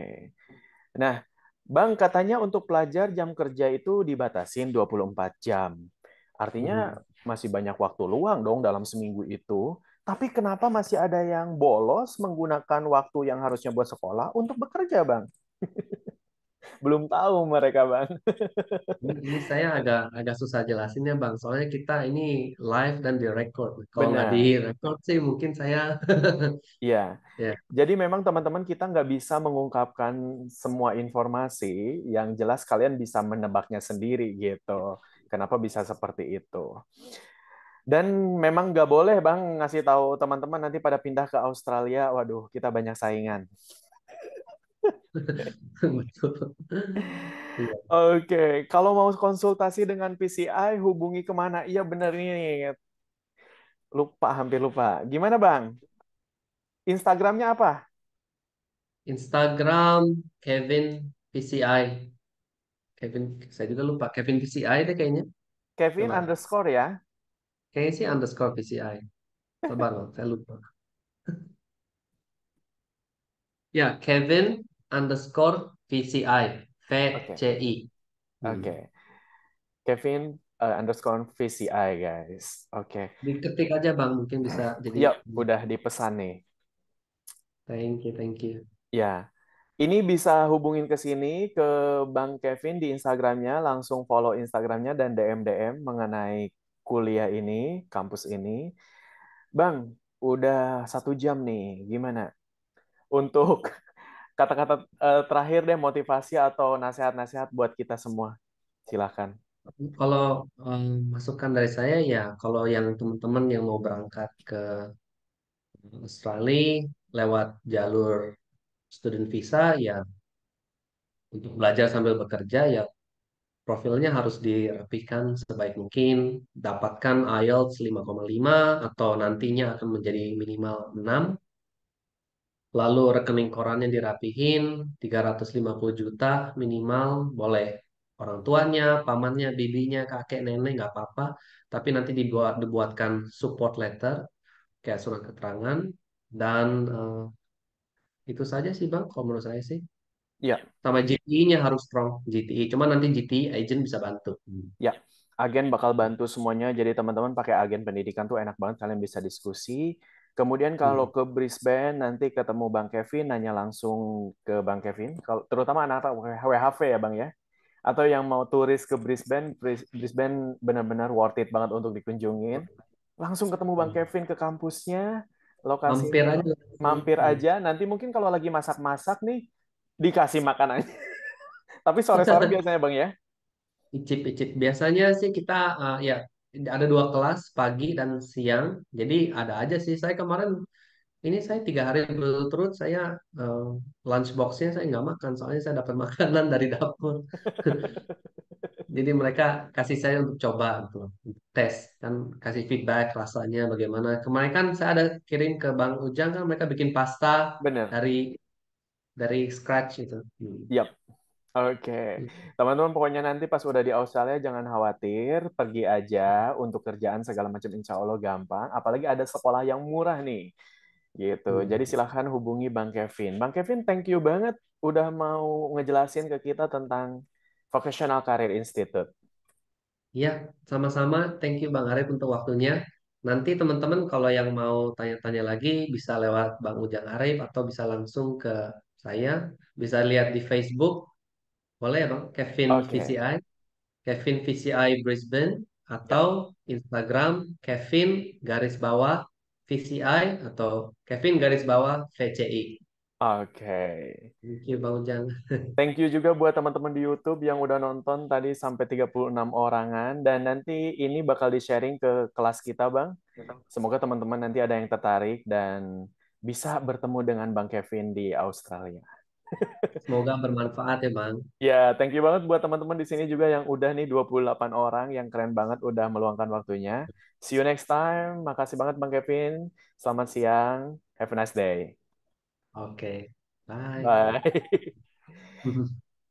Nah, Bang katanya untuk pelajar jam kerja itu dibatasin 24 jam. Artinya Hmm. masih banyak waktu luang dong dalam seminggu itu. Tapi kenapa masih ada yang bolos menggunakan waktu yang harusnya buat sekolah untuk bekerja, Bang? Belum tahu mereka, Bang. Ini saya agak agak susah jelasinnya Bang. Soalnya kita ini live dan direkod. Kalau nggak Benar. direkod sih mungkin saya Iya. ya. Jadi memang teman-teman kita nggak bisa mengungkapkan semua informasi, yang jelas kalian bisa menebaknya sendiri gitu. Kenapa bisa seperti itu? Dan memang nggak boleh Bang ngasih tahu teman-teman nanti pada pindah ke Australia. Waduh, kita banyak saingan. Betul. Iya. Oke, kalau mau konsultasi dengan PCI, hubungi kemana? Iya bener nih, lupa, hampir lupa. Gimana Bang? Instagramnya apa? Instagram Kevin PCI. Kevin, saya juga lupa. Kevin PCI deh kayaknya. Kevin Coba. underscore ya? Kayaknya sih underscore PCI. Sabar loh, saya lupa. Ya, Kevin underscore PCI. Oke, VCI. Hmm. oke. Kevin underscore VCI guys. Oke, Diketik aja Bang, mungkin bisa jadi. yuk udah dipesan nih. Thank you, thank you. Ya, ini bisa hubungin ke sini ke Bang Kevin di Instagramnya, langsung follow Instagramnya dan DM mengenai kuliah ini, kampus ini. Bang, udah 1 jam nih, gimana? Untuk kata-kata terakhir deh motivasi atau nasihat-nasihat buat kita semua. Silakan. Kalau masukan dari saya ya, kalau yang teman-teman yang mau berangkat ke Australia lewat jalur student visa ya untuk belajar sambil bekerja ya profilnya harus dirapikan sebaik mungkin, dapatkan IELTS 5,5 atau nantinya akan menjadi minimal 6, lalu rekening korannya dirapihin 350 juta minimal, boleh orang tuanya, pamannya, bibinya, kakek, nenek nggak apa-apa, tapi nanti dibuatkan support letter kayak surat keterangan dan itu saja sih Bang, kalau menurut saya sih. Ya, Sama GTI-nya harus strong GTI, cuma nanti GTI agent bisa bantu. ya. Agen bakal bantu semuanya. Jadi teman-teman pakai agen pendidikan tuh enak banget. Kalian bisa diskusi. Kemudian kalau Hmm. ke Brisbane nanti ketemu Bang Kevin, nanya langsung ke Bang Kevin. Kalau terutama anak-anak WHV ya Bang ya. Atau yang mau turis ke Brisbane, Brisbane benar-benar worth it banget untuk dikunjungin. Langsung ketemu Bang Kevin ke kampusnya, Mampir lokasinya, aja langsung. mampir Iya. aja. Nanti mungkin kalau lagi masak-masak nih, dikasih makanannya. Tapi sore-sore biasanya Bang ya. Icip-icip. Biasanya sih kita ya ada 2 kelas pagi dan siang. Jadi ada aja sih. Saya kemarin ini saya 3 hari berturut-turut saya eh, lunch boxnya saya nggak makan. Soalnya saya dapat makanan dari dapur. Jadi mereka kasih saya untuk coba gitu, tes kan kasih feedback rasanya bagaimana. Kemarin kan saya ada kirim ke Bang Ujang kan mereka bikin pasta Bener. dari scratch itu. Yap. Oke. Teman-teman pokoknya nanti pas udah di Australia jangan khawatir, pergi aja untuk kerjaan segala macam insya Allah gampang. Apalagi ada sekolah yang murah nih. Gitu. Jadi Hmm. silahkan hubungi Bang Kevin. Bang Kevin, thank you banget udah mau ngejelasin ke kita tentang Vocational Career Institute. Ya, sama-sama. Thank you Bang Arif untuk waktunya. Nanti teman-teman kalau yang mau tanya-tanya lagi bisa lewat Bang Ujang Arif atau bisa langsung ke saya. Bisa lihat di Facebook, boleh ya Bang, Kevin Oke, VCI, Kevin VCI Brisbane, ya. atau Instagram Kevin garis bawah VCI atau Kevin garis bawah VCI. Oke. Thank you Bang Ujang. Thank you juga buat teman-teman di YouTube yang udah nonton tadi sampai 36 orangan. Dan nanti ini bakal di-sharing ke kelas kita, Bang. Semoga teman-teman nanti ada yang tertarik dan bisa bertemu dengan Bang Kevin di Australia. Semoga bermanfaat ya Bang. Ya, thank you banget buat teman-teman di sini juga yang udah nih 28 orang yang keren banget udah meluangkan waktunya. See you next time. Makasih banget Bang Kevin. Selamat siang. Have a nice day. Oke, bye. Bye.